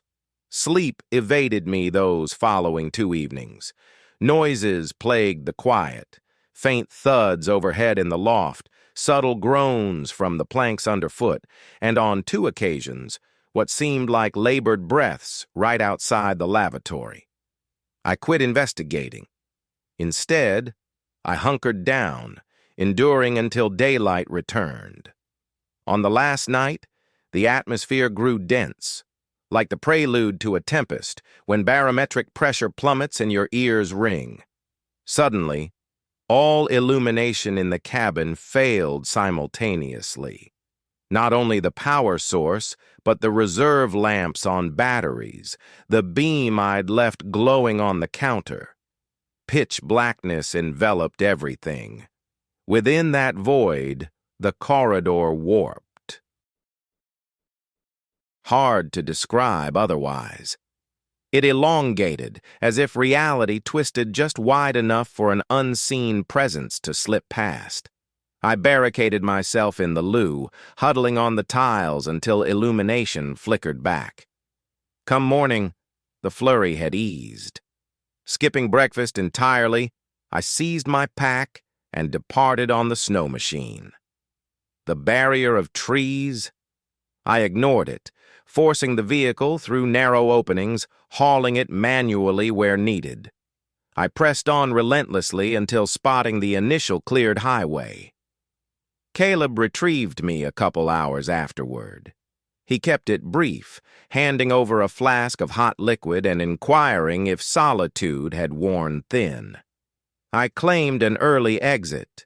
Sleep evaded me those following 2 evenings. Noises plagued the quiet, faint thuds overhead in the loft, subtle groans from the planks underfoot, and on 2 occasions, what seemed like labored breaths right outside the lavatory. I quit investigating. Instead, I hunkered down, enduring until daylight returned. On the last night, the atmosphere grew dense, like the prelude to a tempest when barometric pressure plummets and your ears ring. Suddenly, all illumination in the cabin failed simultaneously. Not only the power source, but the reserve lamps on batteries, the beam I'd left glowing on the counter. Pitch blackness enveloped everything. Within that void, the corridor warped. Hard to describe otherwise. It elongated, as if reality twisted just wide enough for an unseen presence to slip past. I barricaded myself in the loo, huddling on the tiles until illumination flickered back. Come morning, the flurry had eased. Skipping breakfast entirely, I seized my pack and departed on the snow machine. The barrier of trees? I ignored it, forcing the vehicle through narrow openings, hauling it manually where needed. I pressed on relentlessly until spotting the initial cleared highway. Caleb retrieved me a couple hours afterward. He kept it brief, handing over a flask of hot liquid and inquiring if solitude had worn thin. I claimed an early exit.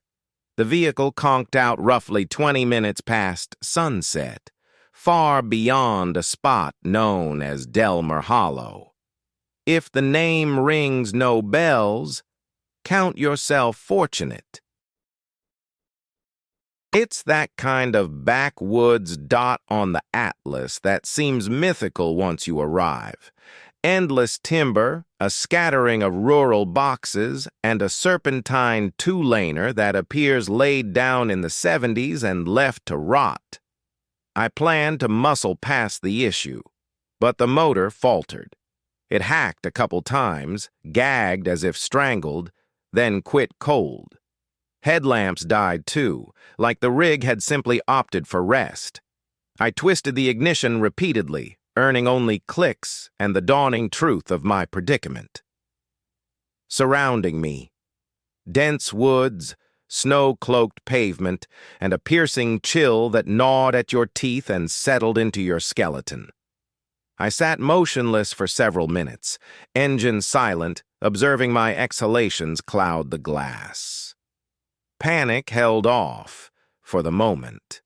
The vehicle conked out roughly 20 minutes past sunset, far beyond a spot known as Delmer Hollow. If the name rings no bells, count yourself fortunate. It's that kind of backwoods dot on the atlas that seems mythical once you arrive. Endless timber, a scattering of rural boxes, and a serpentine 2-laner that appears laid down in the 70s and left to rot. I planned to muscle past the issue, but the motor faltered. It hacked a couple times, gagged as if strangled, then quit cold. Headlamps died too, like the rig had simply opted for rest. I twisted the ignition repeatedly, earning only clicks and the dawning truth of my predicament. Surrounding me, dense woods, snow-cloaked pavement, and a piercing chill that gnawed at your teeth and settled into your skeleton. I sat motionless for several minutes, engine silent, observing my exhalations cloud the glass. Panic held off, for the moment.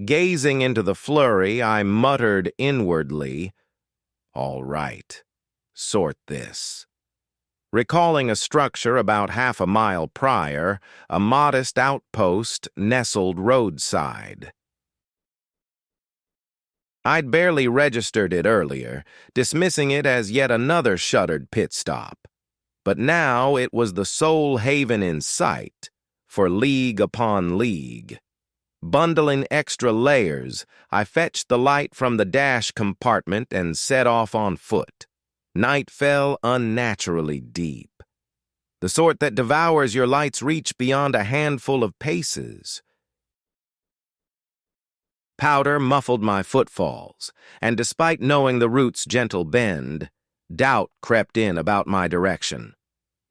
Gazing into the flurry, I muttered inwardly, "All right, sort this." Recalling a structure about half a mile prior, a modest outpost nestled roadside. I'd barely registered it earlier, dismissing it as yet another shuttered pit stop. But now it was the sole haven in sight, for league upon league. Bundling extra layers, I fetched the light from the dash compartment and set off on foot. Night fell unnaturally deep. The sort that devours your light's reach beyond a handful of paces. Powder muffled my footfalls, and despite knowing the route's gentle bend, doubt crept in about my direction.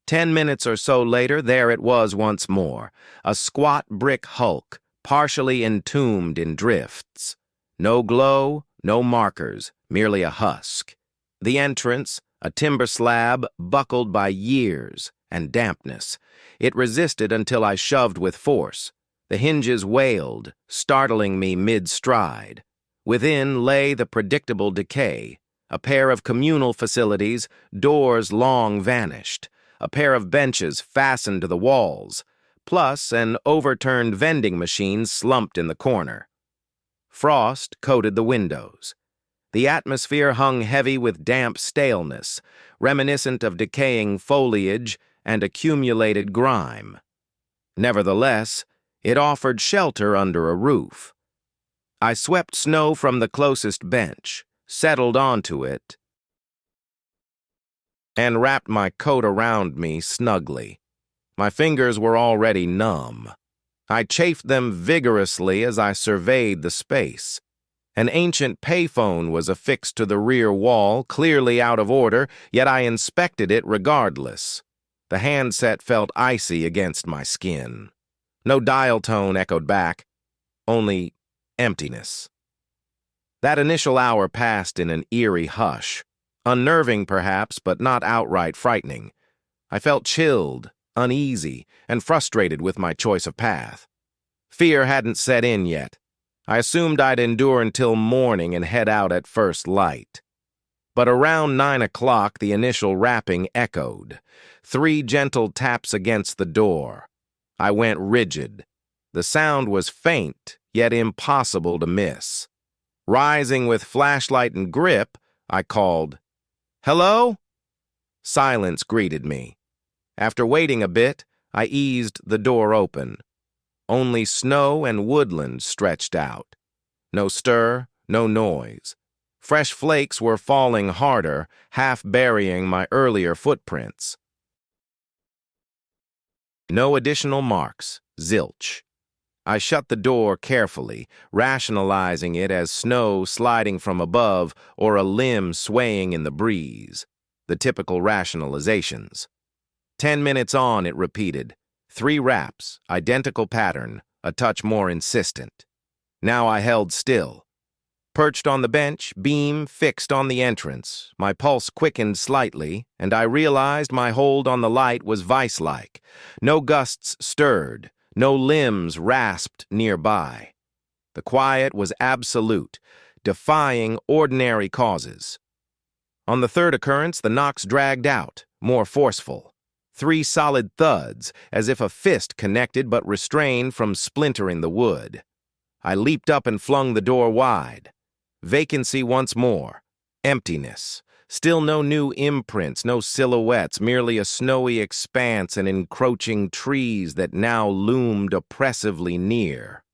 10 minutes or so later, there it was once more, a squat brick hulk, partially entombed in drifts. No glow, no markers, merely a husk. The entrance, a timber slab buckled by years and dampness. It resisted until I shoved with force. The hinges wailed, startling me mid-stride. Within lay the predictable decay, a pair of communal facilities, doors long vanished, a pair of benches fastened to the walls, plus an overturned vending machine slumped in the corner. Frost coated the windows. The atmosphere hung heavy with damp staleness, reminiscent of decaying foliage and accumulated grime. Nevertheless, it offered shelter under a roof. I swept snow from the closest bench, settled onto it, and wrapped my coat around me snugly. My fingers were already numb. I chafed them vigorously as I surveyed the space. An ancient payphone was affixed to the rear wall, clearly out of order, yet I inspected it regardless. The handset felt icy against my skin. No dial tone echoed back, only emptiness. That initial hour passed in an eerie hush, unnerving perhaps, but not outright frightening. I felt chilled, uneasy, and frustrated with my choice of path. Fear hadn't set in yet. I assumed I'd endure until morning and head out at first light. But around 9 o'clock, the initial rapping echoed. 3 gentle taps against the door. I went rigid. The sound was faint, yet impossible to miss. Rising with flashlight and grip, I called, "Hello?" Silence greeted me. After waiting a bit, I eased the door open. Only snow and woodland stretched out. No stir, no noise. Fresh flakes were falling harder, half burying my earlier footprints. No additional marks, zilch. I shut the door carefully, rationalizing it as snow sliding from above or a limb swaying in the breeze. The typical rationalizations. 10 minutes on, it repeated. 3 raps, identical pattern, a touch more insistent. Now I held still. Perched on the bench, beam fixed on the entrance, my pulse quickened slightly, and I realized my hold on the light was vice-like. No gusts stirred, no limbs rasped nearby. The quiet was absolute, defying ordinary causes. On the third occurrence, the knocks dragged out, more forceful. 3 solid thuds, as if a fist connected but restrained from splintering the wood. I leaped up and flung the door wide. Vacancy once more. Emptiness. Still no new imprints, no silhouettes, merely a snowy expanse and encroaching trees that now loomed oppressively near.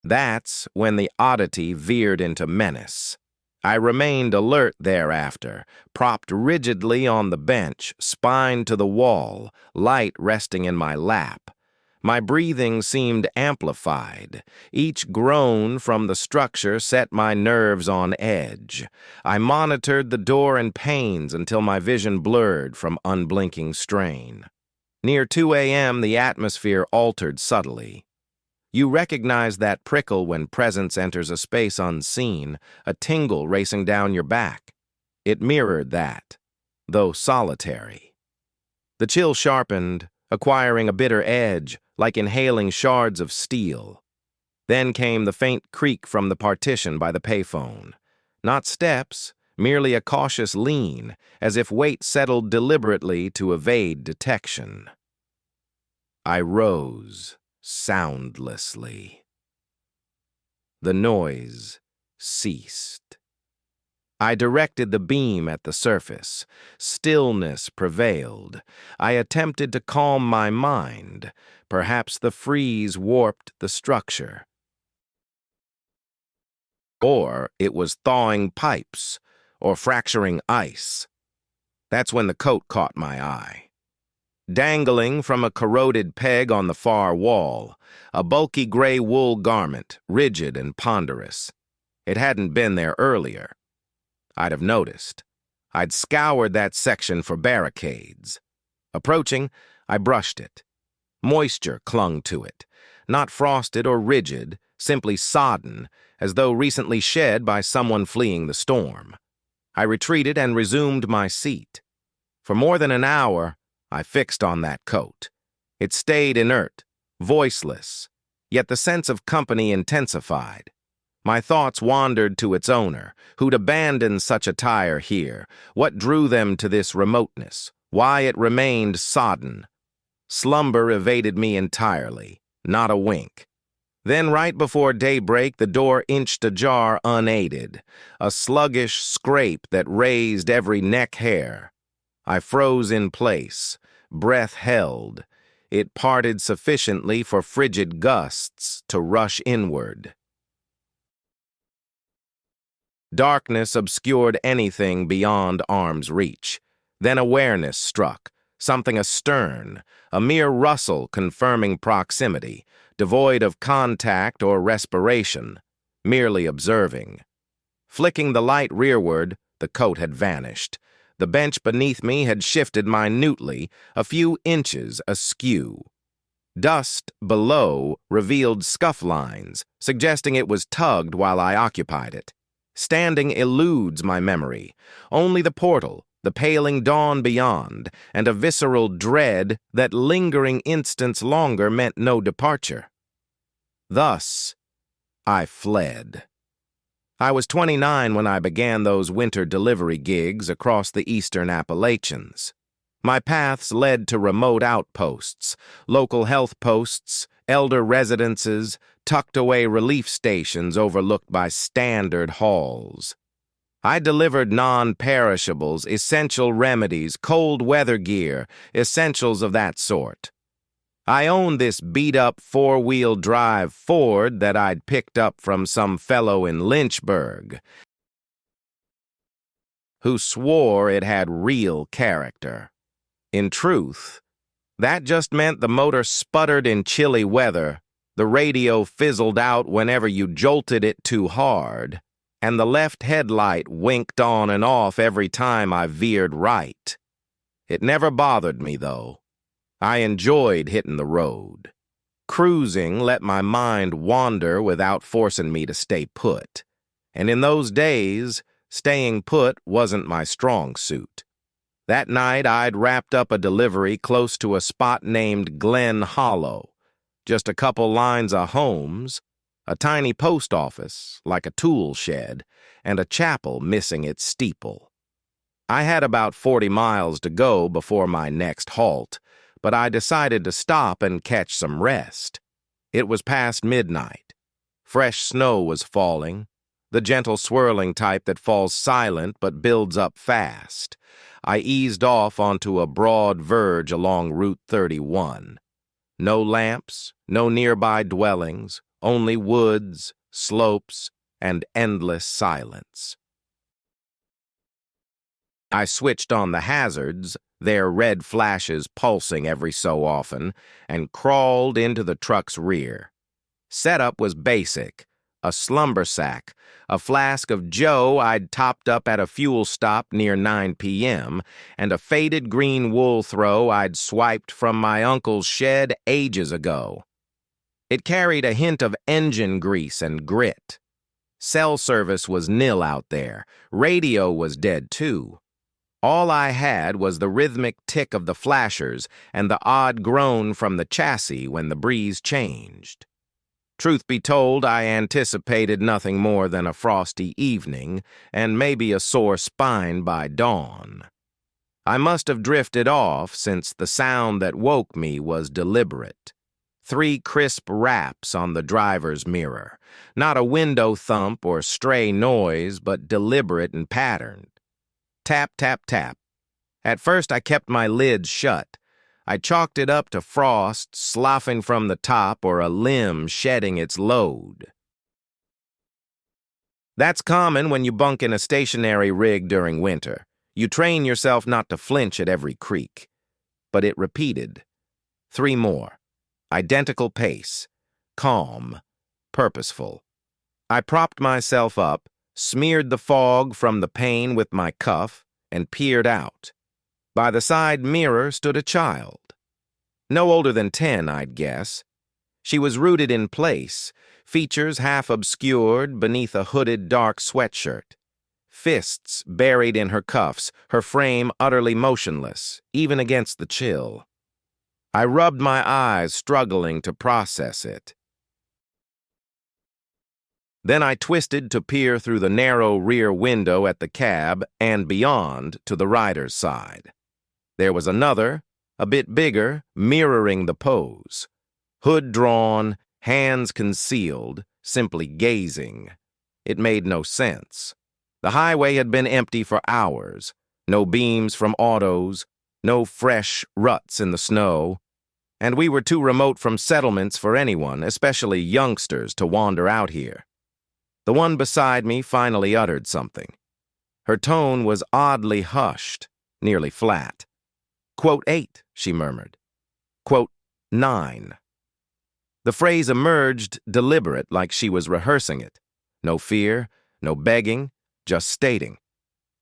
That's when the oddity veered into menace. I remained alert thereafter, propped rigidly on the bench, spine to the wall, light resting in my lap. My breathing seemed amplified. Each groan from the structure set my nerves on edge. I monitored the door and panes until my vision blurred from unblinking strain. Near 2 a.m., the atmosphere altered subtly. You recognize that prickle when presence enters a space unseen, a tingle racing down your back. It mirrored that, though solitary. The chill sharpened, acquiring a bitter edge, like inhaling shards of steel. Then came the faint creak from the partition by the payphone. Not steps, merely a cautious lean, as if weight settled deliberately to evade detection. I rose soundlessly. The noise ceased. I directed the beam at the surface. Stillness prevailed. I attempted to calm my mind. Perhaps the freeze warped the structure. Or it was thawing pipes, or fracturing ice. That's when the coat caught my eye. Dangling from a corroded peg on the far wall, a bulky gray wool garment, rigid and ponderous. It hadn't been there earlier. I'd have noticed. I'd scoured that section for barricades. Approaching, I brushed it. Moisture clung to it, not frosted or rigid, simply sodden, as though recently shed by someone fleeing the storm. I retreated and resumed my seat. For more than an hour, I fixed on that coat. It stayed inert, voiceless, yet the sense of company intensified. My thoughts wandered to its owner, who'd abandoned such attire here, what drew them to this remoteness, why it remained sodden. Slumber evaded me entirely, not a wink. Then right before daybreak, the door inched ajar unaided, a sluggish scrape that raised every neck hair. I froze in place, breath held. It parted sufficiently for frigid gusts to rush inward. Darkness obscured anything beyond arm's reach. Then awareness struck, something astern, a mere rustle confirming proximity, devoid of contact or respiration, merely observing. Flicking the light rearward, the coat had vanished. The bench beneath me had shifted minutely, a few inches askew. Dust below revealed scuff lines, suggesting it was tugged while I occupied it. Standing eludes my memory. Only the portal, the paling dawn beyond, and a visceral dread that lingering instants longer meant no departure. Thus, I fled. I was 29 when I began those winter delivery gigs across the eastern Appalachians. My paths led to remote outposts, local health posts, elder residences, tucked-away relief stations overlooked by standard halls. I delivered non-perishables, essential remedies, cold weather gear, essentials of that sort. I owned this beat-up four-wheel drive Ford that I'd picked up from some fellow in Lynchburg, who swore it had real character. In truth, that just meant the motor sputtered in chilly weather, the radio fizzled out whenever you jolted it too hard, and the left headlight winked on and off every time I veered right. It never bothered me, though. I enjoyed hitting the road. Cruising let my mind wander without forcing me to stay put. And in those days, staying put wasn't my strong suit. That night, I'd wrapped up a delivery close to a spot named Glen Hollow. Just a couple lines of homes, a tiny post office, like a tool shed, and a chapel missing its steeple. I had about 40 miles to go before my next halt, but I decided to stop and catch some rest. It was past midnight. Fresh snow was falling, the gentle swirling type that falls silent but builds up fast. I eased off onto a broad verge along Route 31. No lamps, no nearby dwellings, only woods, slopes, and endless silence. I switched on the hazards, their red flashes pulsing every so often, and crawled into the truck's rear. Setup was basic: a slumber sack, a flask of Joe I'd topped up at a fuel stop near 9 p.m., and a faded green wool throw I'd swiped from my uncle's shed ages ago. It carried a hint of engine grease and grit. Cell service was nil out there. Radio was dead, too. All I had was the rhythmic tick of the flashers and the odd groan from the chassis when the breeze changed. Truth be told, I anticipated nothing more than a frosty evening and maybe a sore spine by dawn. I must have drifted off since the sound that woke me was deliberate. 3 crisp raps on the driver's mirror. Not a window thump or stray noise, but deliberate and patterned. Tap, tap, tap. At first I kept my lids shut. I chalked it up to frost sloughing from the top or a limb shedding its load. That's common when you bunk in a stationary rig during winter. You train yourself not to flinch at every creak. But it repeated. 3 more. Identical pace. Calm. Purposeful. I propped myself up, smeared the fog from the pane with my cuff, and peered out. By the side mirror stood a child. No older than 10, I'd guess. She was rooted in place, features half obscured beneath a hooded dark sweatshirt. Fists buried in her cuffs, her frame utterly motionless, even against the chill. I rubbed my eyes, struggling to process it. Then I twisted to peer through the narrow rear window at the cab and beyond to the rider's side. There was another, a bit bigger, mirroring the pose. Hood drawn, hands concealed, simply gazing. It made no sense. The highway had been empty for hours. No beams from autos, no fresh ruts in the snow, and we were too remote from settlements for anyone, especially youngsters, to wander out here. The one beside me finally uttered something. Her tone was oddly hushed, nearly flat. Quote 8, she murmured. Quote 9. The phrase emerged deliberate, like she was rehearsing it. No fear, no begging, just stating.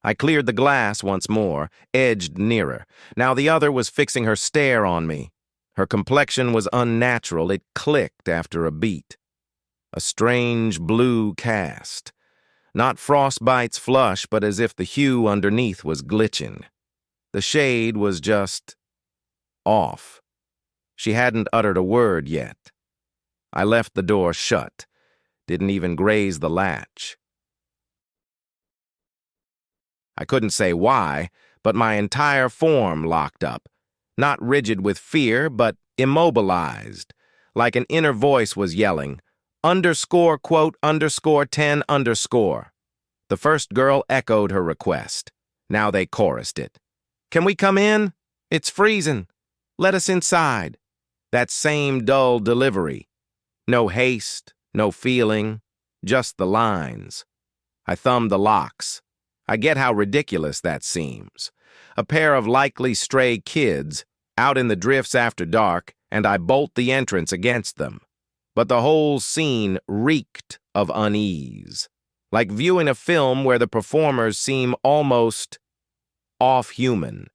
I cleared the glass once more, edged nearer. Now the other was fixing her stare on me. Her complexion was unnatural. It clicked after a beat. A strange blue cast. Not frostbite's flush, but as if the hue underneath was glitching. The shade was just off. She hadn't uttered a word yet. I left the door shut. Didn't even graze the latch. I couldn't say why, but my entire form locked up. Not rigid with fear, but immobilized. Like an inner voice was yelling, underscore quote underscore 10 underscore. The first girl echoed her request. Now they chorused it. Can we come in? It's freezing. Let us inside. That same dull delivery. No haste, no feeling, just the lines. I thumbed the locks. I get how ridiculous that seems. A pair of likely stray kids, out in the drifts after dark, and I bolt the entrance against them. But the whole scene reeked of unease, like viewing a film where the performers seem almost off-human.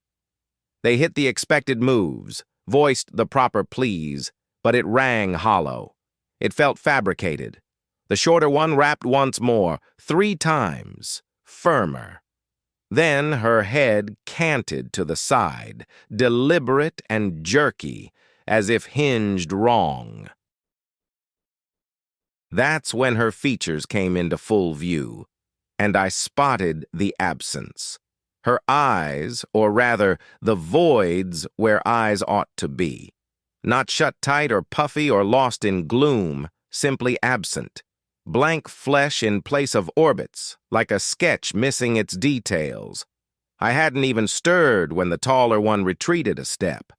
They hit the expected moves, voiced the proper pleas, but it rang hollow. It felt fabricated. The shorter one rapped once more, 3 times, firmer. Then her head canted to the side, deliberate and jerky, as if hinged wrong. That's when her features came into full view, and I spotted the absence. Her eyes, or rather, the voids where eyes ought to be. Not shut tight or puffy or lost in gloom, simply absent. Blank flesh in place of orbits, like a sketch missing its details. I hadn't even stirred when the taller one retreated a step.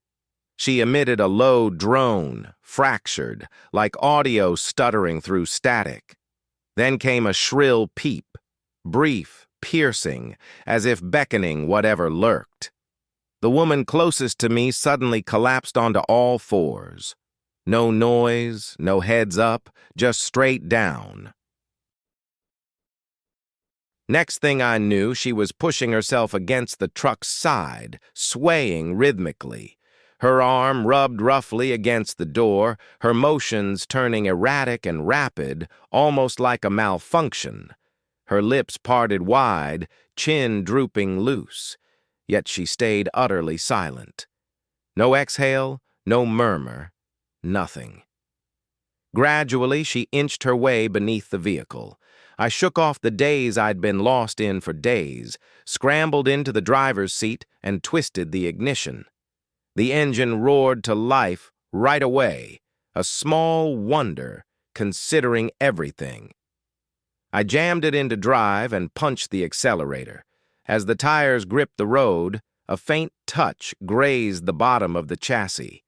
She emitted a low drone, fractured, like audio stuttering through static. Then came a shrill peep, brief, piercing, as if beckoning whatever lurked. The woman closest to me suddenly collapsed onto all fours. No noise, no heads up, just straight down. Next thing I knew, she was pushing herself against the truck's side, swaying rhythmically. Her arm rubbed roughly against the door, her motions turning erratic and rapid, almost like a malfunction. Her lips parted wide, chin drooping loose. Yet she stayed utterly silent. No exhale, no murmur, nothing. Gradually, she inched her way beneath the vehicle. I shook off the daze I'd been lost in for days, scrambled into the driver's seat, and twisted the ignition. The engine roared to life right away, a small wonder considering everything. I jammed it into drive and punched the accelerator. As the tires gripped the road, a faint touch grazed the bottom of the chassis.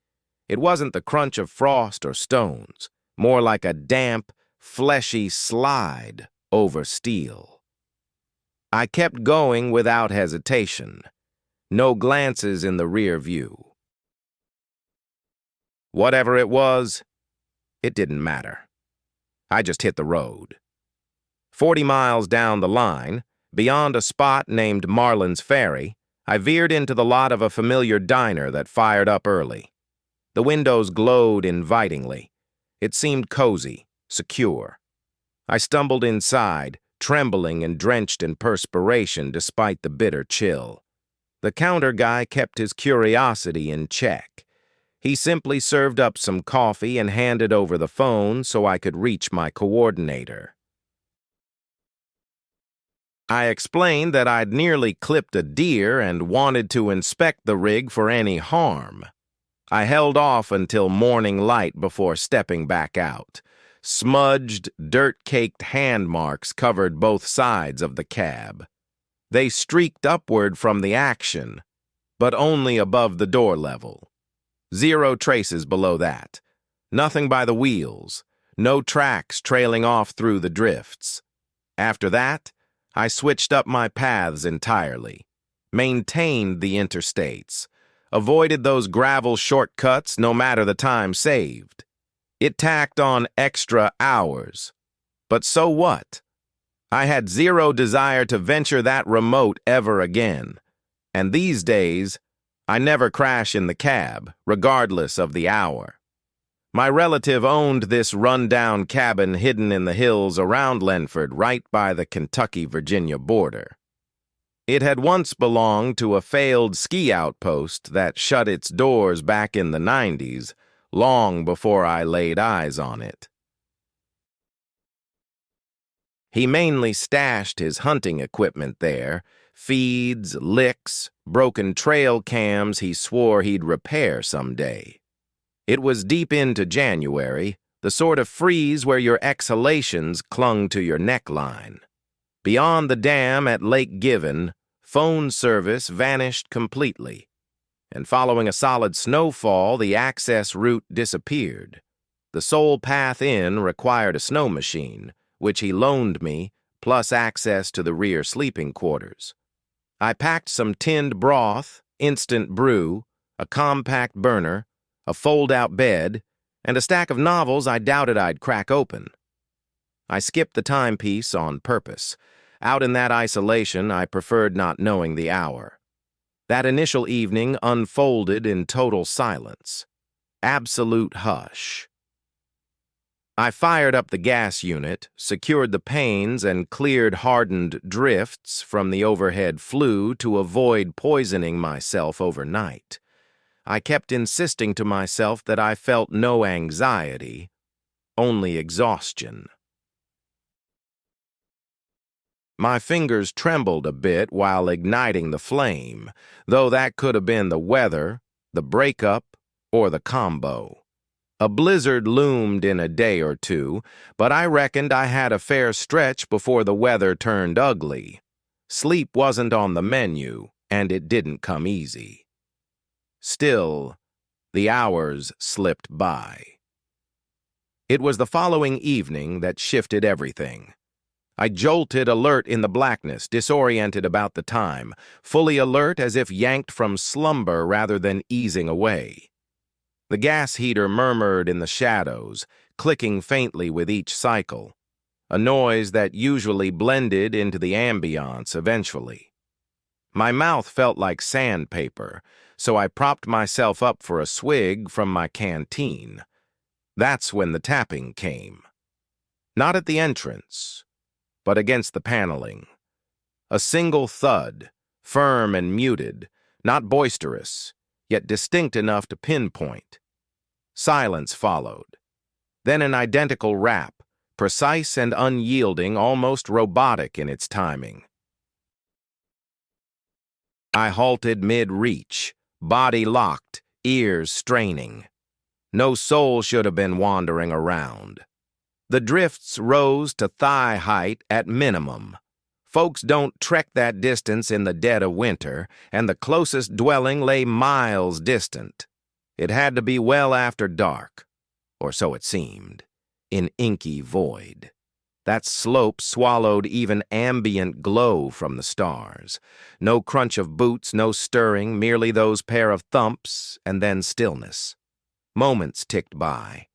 It wasn't the crunch of frost or stones, more like a damp, fleshy slide over steel. I kept going without hesitation. No glances in the rear view. Whatever it was, it didn't matter. I just hit the road. 40 miles down the line, beyond a spot named Marlin's Ferry, I veered into the lot of a familiar diner that fired up early. The windows glowed invitingly. It seemed cozy, secure. I stumbled inside, trembling and drenched in perspiration despite the bitter chill. The counter guy kept his curiosity in check. He simply served up some coffee and handed over the phone so I could reach my coordinator. I explained that I'd nearly clipped a deer and wanted to inspect the rig for any harm. I held off until morning light before stepping back out. Smudged, dirt-caked hand marks covered both sides of the cab. They streaked upward from the action, but only above the door level. 0 traces below that. Nothing by the wheels. No tracks trailing off through the drifts. After that, I switched up my paths entirely. Maintained the interstates. Avoided those gravel shortcuts no matter the time saved. It tacked on extra hours. But so what? I had 0 desire to venture that remote ever again. And these days, I never crash in the cab, regardless of the hour. My relative owned this run-down cabin hidden in the hills around Lenford, right by the Kentucky-Virginia border. It had once belonged to a failed ski outpost that shut its doors back in the 90s, long before I laid eyes on it. He mainly stashed his hunting equipment there, feeds, licks, broken trail cams he swore he'd repair someday. It was deep into January, the sort of freeze where your exhalations clung to your neckline. Beyond the dam at Lake Given, phone service vanished completely, and following a solid snowfall, the access route disappeared. The sole path in required a snow machine, which he loaned me, plus access to the rear sleeping quarters. I packed some tinned broth, instant brew, a compact burner, a fold-out bed, and a stack of novels I doubted I'd crack open. I skipped the timepiece on purpose. Out in that isolation, I preferred not knowing the hour. That initial evening unfolded in total silence. Absolute hush. I fired up the gas unit, secured the panes, and cleared hardened drifts from the overhead flue to avoid poisoning myself overnight. I kept insisting to myself that I felt no anxiety, only exhaustion. My fingers trembled a bit while igniting the flame, though that could have been the weather, the breakup, or the combo. A blizzard loomed in a day or two, but I reckoned I had a fair stretch before the weather turned ugly. Sleep wasn't on the menu, and it didn't come easy. Still, the hours slipped by. It was the following evening that shifted everything. I jolted alert in the blackness, disoriented about the time, fully alert as if yanked from slumber rather than easing away. The gas heater murmured in the shadows, clicking faintly with each cycle, a noise that usually blended into the ambiance eventually. My mouth felt like sandpaper, so I propped myself up for a swig from my canteen. That's when the tapping came. Not at the entrance, but against the paneling. A single thud, firm and muted, not boisterous, yet distinct enough to pinpoint. Silence followed. Then an identical rap, precise and unyielding, almost robotic in its timing. I halted mid-reach, body locked, ears straining. No soul should have been wandering around. The drifts rose to thigh height at minimum. Folks don't trek that distance in the dead of winter, and the closest dwelling lay miles distant. It had to be well after dark, or so it seemed, in inky void. That slope swallowed even ambient glow from the stars. No crunch of boots, no stirring, merely those pair of thumps, and then stillness. Moments ticked by.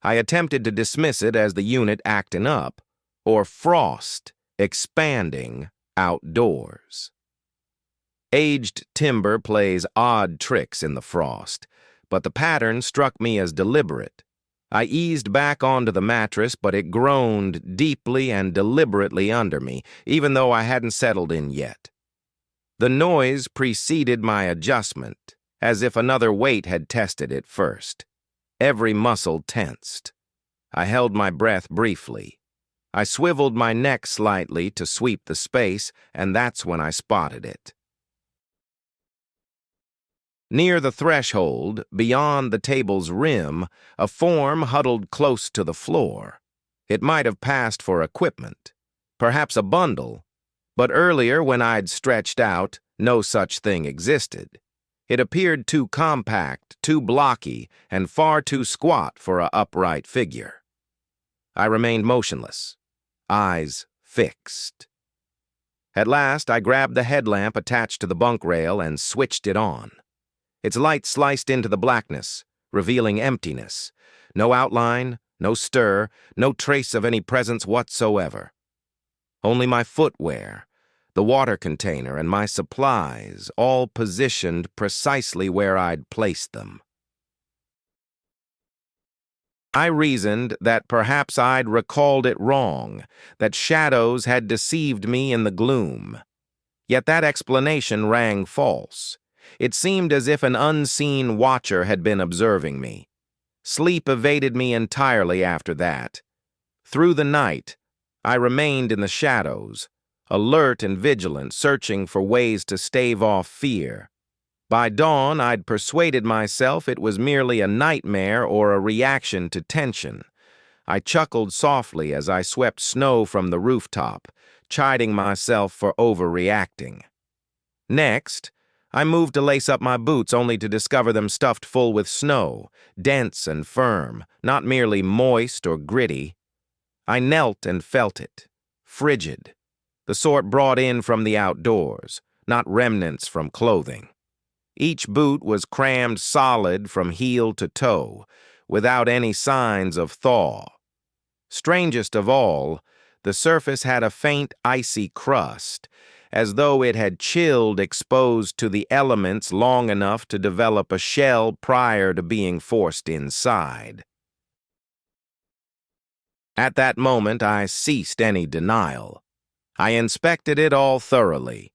I attempted to dismiss it as the unit acting up, or frost expanding outdoors. Aged timber plays odd tricks in the frost, but the pattern struck me as deliberate. I eased back onto the mattress, but it groaned deeply and deliberately under me, even though I hadn't settled in yet. The noise preceded my adjustment, as if another weight had tested it first. Every muscle tensed. I held my breath briefly. I swiveled my neck slightly to sweep the space, and that's when I spotted it. Near the threshold, beyond the table's rim, a form huddled close to the floor. It might have passed for equipment, perhaps a bundle, but earlier when I'd stretched out, no such thing existed. It appeared too compact, too blocky, and far too squat for an upright figure. I remained motionless, eyes fixed. At last, I grabbed the headlamp attached to the bunk rail and switched it on. Its light sliced into the blackness, revealing emptiness. No outline, no stir, no trace of any presence whatsoever. Only my footwear, the water container, and my supplies, all positioned precisely where I'd placed them. I reasoned that perhaps I'd recalled it wrong, that shadows had deceived me in the gloom. Yet that explanation rang false. It seemed as if an unseen watcher had been observing me. Sleep evaded me entirely after that. Through the night, I remained in the shadows, alert and vigilant, searching for ways to stave off fear. By dawn, I'd persuaded myself it was merely a nightmare or a reaction to tension. I chuckled softly as I swept snow from the rooftop, chiding myself for overreacting. Next, I moved to lace up my boots only to discover them stuffed full with snow, dense and firm, not merely moist or gritty. I knelt and felt it, frigid, the sort brought in from the outdoors, not remnants from clothing. Each boot was crammed solid from heel to toe, without any signs of thaw. Strangest of all, the surface had a faint icy crust, as though it had chilled exposed to the elements long enough to develop a shell prior to being forced inside. At that moment, I ceased any denial. I inspected it all thoroughly.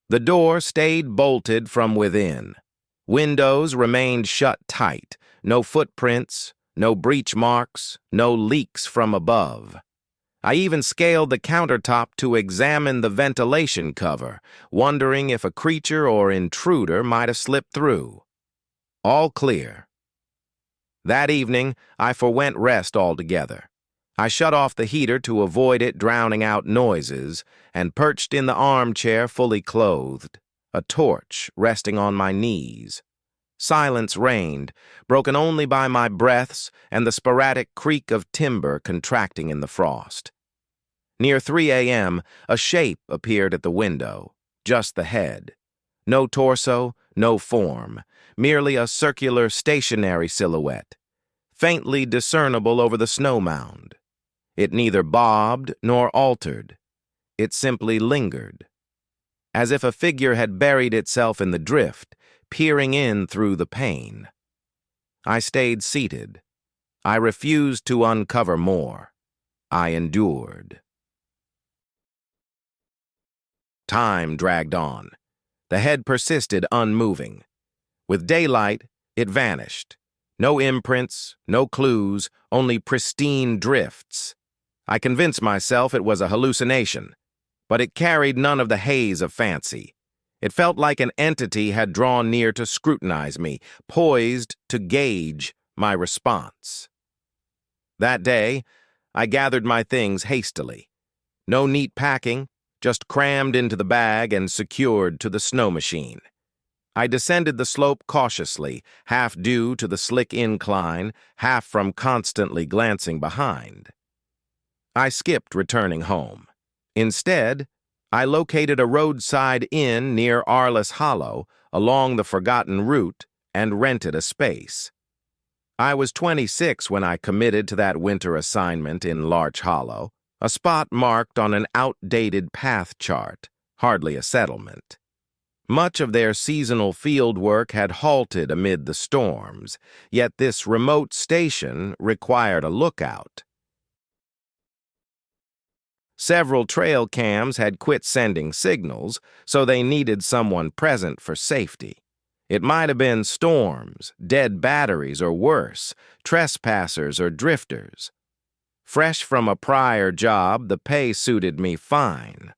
The door stayed bolted from within. Windows remained shut tight, no footprints, no breach marks, no leaks from above. I even scaled the countertop to examine the ventilation cover, wondering if a creature or intruder might have slipped through. All clear. That evening, I forwent rest altogether. I shut off the heater to avoid it drowning out noises, and perched in the armchair fully clothed, a torch resting on my knees. Silence reigned, broken only by my breaths and the sporadic creak of timber contracting in the frost. Near 3 a.m., a shape appeared at the window, just the head. No torso, no form, merely a circular stationary silhouette, faintly discernible over the snow mound. It neither bobbed nor altered. It simply lingered, as if a figure had buried itself in the drift, peering in through the pane. I stayed seated. I refused to uncover more. I endured. Time dragged on. The head persisted unmoving. With daylight, it vanished. No imprints, no clues, only pristine drifts. I convinced myself it was a hallucination, but it carried none of the haze of fancy. It felt like an entity had drawn near to scrutinize me, poised to gauge my response. That day, I gathered my things hastily. No neat packing, just crammed into the bag and secured to the snow machine. I descended the slope cautiously, half due to the slick incline, half from constantly glancing behind. I skipped returning home. Instead, I located a roadside inn near Arliss Hollow along the forgotten route and rented a space. I was 26 when I committed to that winter assignment in Larch Hollow, a spot marked on an outdated path chart, hardly a settlement. Much of their seasonal field work had halted amid the storms, yet this remote station required a lookout. Several trail cams had quit sending signals, so they needed someone present for safety. It might have been storms, dead batteries, or worse, trespassers or drifters. Fresh from a prior job, the pay suited me fine.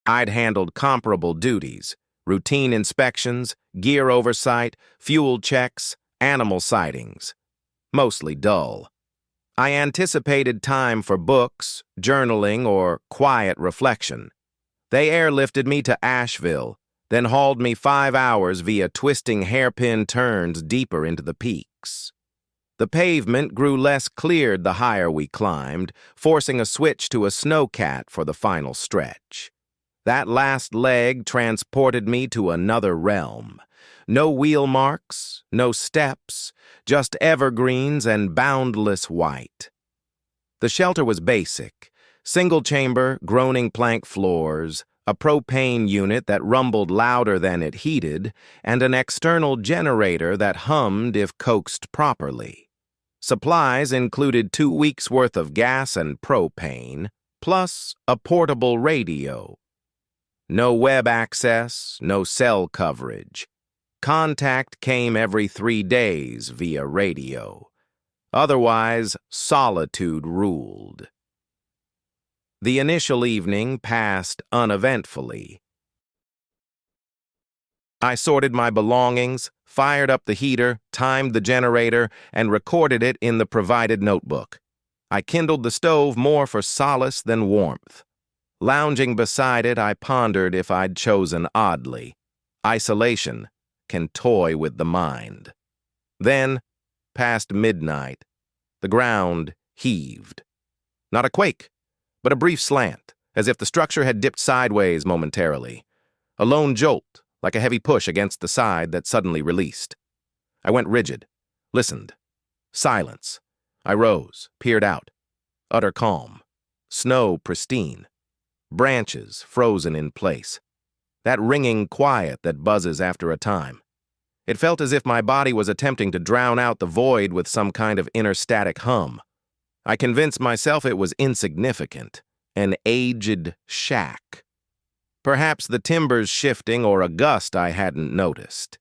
I'd handled comparable duties: routine inspections, gear oversight, fuel checks, animal sightings. Mostly dull. I anticipated time for books, journaling, or quiet reflection. They airlifted me to Asheville, then hauled me 5 hours via twisting hairpin turns deeper into the peaks. The pavement grew less cleared the higher we climbed, forcing a switch to a snowcat for the final stretch. That last leg transported me to another realm. No wheel marks, no steps, just evergreens and boundless white. The shelter was basic: single-chamber, groaning plank floors, a propane unit that rumbled louder than it heated, and an external generator that hummed if coaxed properly. Supplies included 2 weeks' worth of gas and propane, plus a portable radio. No web access, no cell coverage. Contact came every 3 days via radio. Otherwise, solitude ruled. The initial evening passed uneventfully. I sorted my belongings, fired up the heater, timed the generator, and recorded it in the provided notebook. I kindled the stove more for solace than warmth. Lounging beside it, I pondered if I'd chosen oddly. Isolation can toy with the mind. Then, past midnight, the ground heaved. Not a quake, but a brief slant, as if the structure had dipped sideways momentarily. A lone jolt, like a heavy push against the side that suddenly released. I went rigid, listened. Silence. I rose, peered out. Utter calm. Snow pristine. Branches frozen in place. That ringing quiet that buzzes after a time. It felt as if my body was attempting to drown out the void with some kind of inner static hum. I convinced myself it was insignificant, an aged shack. Perhaps the timbers shifting or a gust I hadn't noticed.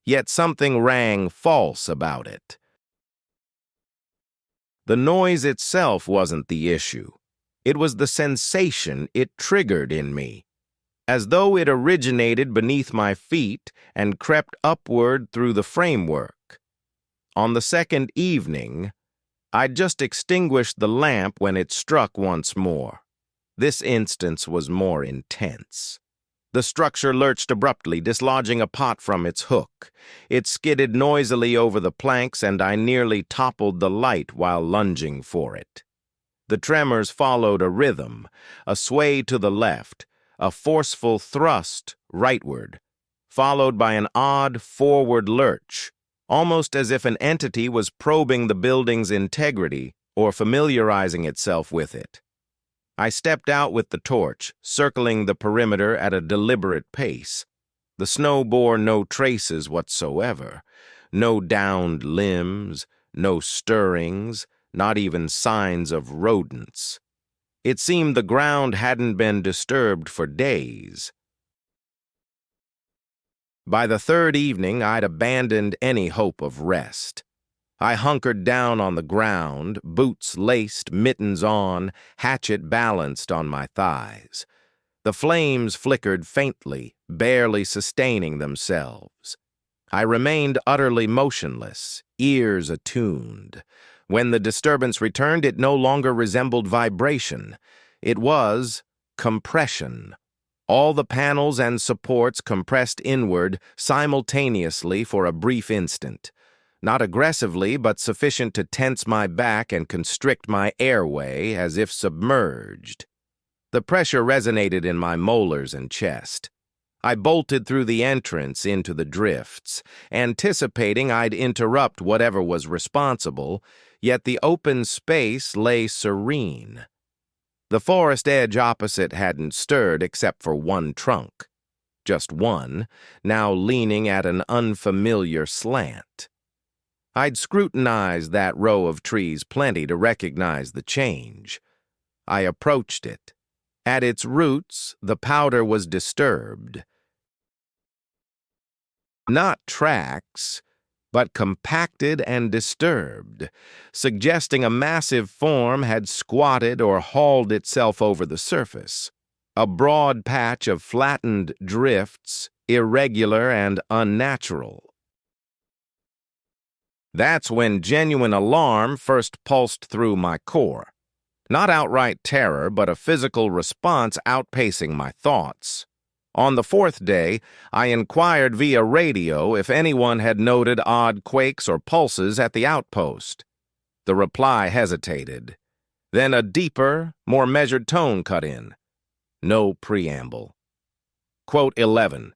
Yet something rang false about it. The noise itself wasn't the issue. It was the sensation it triggered in me, as though it originated beneath my feet and crept upward through the framework. On the second evening, I'd just extinguished the lamp when it struck once more. This instance was more intense. The structure lurched abruptly, dislodging a pot from its hook. It skidded noisily over the planks, and I nearly toppled the light while lunging for it. The tremors followed a rhythm, a sway to the left, a forceful thrust rightward, followed by an odd forward lurch, almost as if an entity was probing the building's integrity or familiarizing itself with it. I stepped out with the torch, circling the perimeter at a deliberate pace. The snow bore no traces whatsoever, no downed limbs, no stirrings, not even signs of rodents. It seemed the ground hadn't been disturbed for days. By the third evening, I'd abandoned any hope of rest. I hunkered down on the ground, boots laced, mittens on, hatchet balanced on my thighs. The flames flickered faintly, barely sustaining themselves. I remained utterly motionless, ears attuned. When the disturbance returned, it no longer resembled vibration. It was compression. All the panels and supports compressed inward simultaneously for a brief instant. Not aggressively, but sufficient to tense my back and constrict my airway as if submerged. The pressure resonated in my molars and chest. I bolted through the entrance into the drifts, anticipating I'd interrupt whatever was responsible, yet the open space lay serene. The forest edge opposite hadn't stirred except for one trunk. Just one, now leaning at an unfamiliar slant. I'd scrutinized that row of trees plenty to recognize the change. I approached it. At its roots, the powder was disturbed. Not tracks, but compacted and disturbed, suggesting a massive form had squatted or hauled itself over the surface. A broad patch of flattened drifts, irregular and unnatural. That's when genuine alarm first pulsed through my core. Not outright terror, but a physical response outpacing my thoughts. On the fourth day, I inquired via radio if anyone had noted odd quakes or pulses at the outpost. The reply hesitated. Then a deeper, more measured tone cut in. No preamble. Quote 11.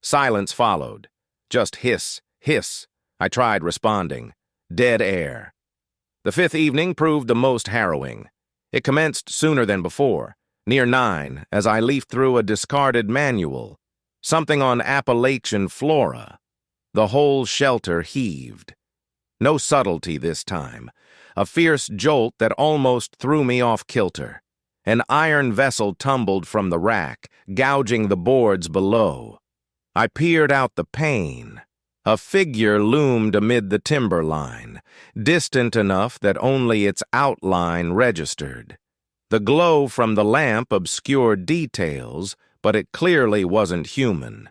Silence followed. Just hiss, hiss. I tried responding. Dead air. The fifth evening proved the most harrowing. It commenced sooner than before, near 9, as I leafed through a discarded manual, something on Appalachian flora. The whole shelter heaved. No subtlety this time. A fierce jolt that almost threw me off kilter. An iron vessel tumbled from the rack, gouging the boards below. I peered out the pane. A figure loomed amid the timberline, distant enough that only its outline registered. The glow from the lamp obscured details, but it clearly wasn't human.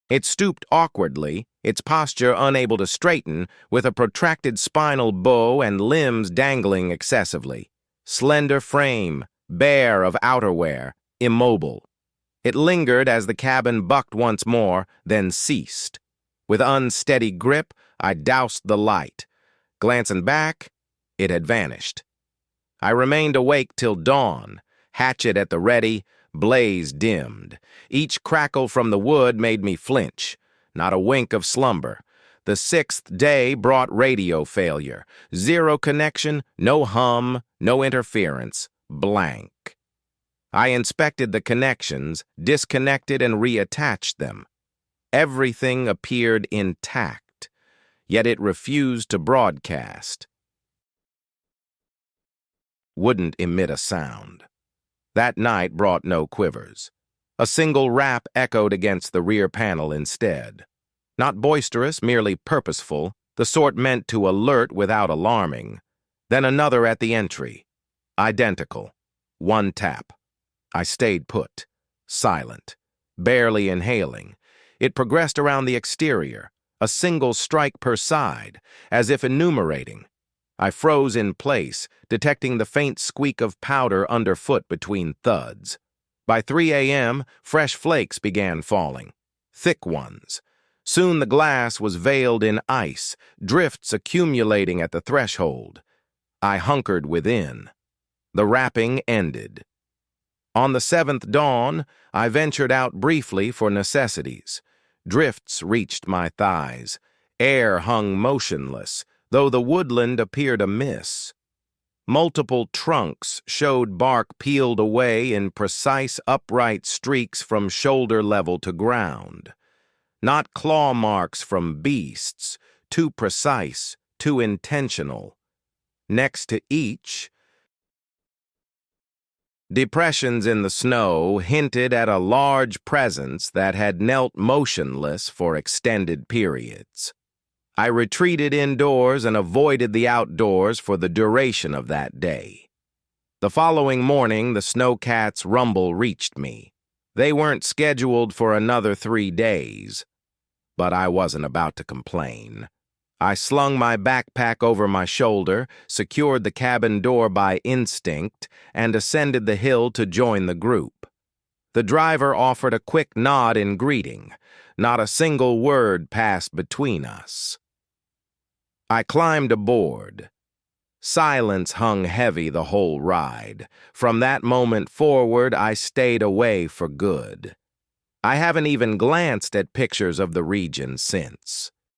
It stooped awkwardly, its posture unable to straighten, with a protracted spinal bow and limbs dangling excessively. Slender frame, bare of outerwear, immobile. It lingered as the cabin bucked once more, then ceased. With unsteady grip, I doused the light. Glancing back, it had vanished. I remained awake till dawn, hatchet at the ready, blaze dimmed. Each crackle from the wood made me flinch. Not a wink of slumber. The sixth day brought radio failure. Zero connection, no hum, no interference. Blank. I inspected the connections, disconnected and reattached them. Everything appeared intact, yet it refused to broadcast. Wouldn't emit a sound. That night brought no quivers. A single rap echoed against the rear panel instead. Not boisterous, merely purposeful, the sort meant to alert without alarming. Then another at the entry. Identical. One tap. I stayed put, silent, barely inhaling. It progressed around the exterior, a single strike per side, as if enumerating. I froze in place, detecting the faint squeak of powder underfoot between thuds. By 3 a.m., fresh flakes began falling, thick ones. Soon the glass was veiled in ice, drifts accumulating at the threshold. I hunkered within. The rapping ended. On the seventh dawn, I ventured out briefly for necessities. Drifts reached my thighs. Air hung motionless, though the woodland appeared amiss. Multiple trunks showed bark peeled away in precise upright streaks from shoulder level to ground. Not claw marks from beasts, too precise, too intentional. Next to each, depressions in the snow hinted at a large presence that had knelt motionless for extended periods. I retreated indoors and avoided the outdoors for the duration of that day. The following morning, the snowcat's rumble reached me. They weren't scheduled for another 3 days, but I wasn't about to complain. I slung my backpack over my shoulder, secured the cabin door by instinct, and ascended the hill to join the group. The driver offered a quick nod in greeting. Not a single word passed between us. I climbed aboard. Silence hung heavy the whole ride. From that moment forward, I stayed away for good. I haven't even glanced at pictures of the region since.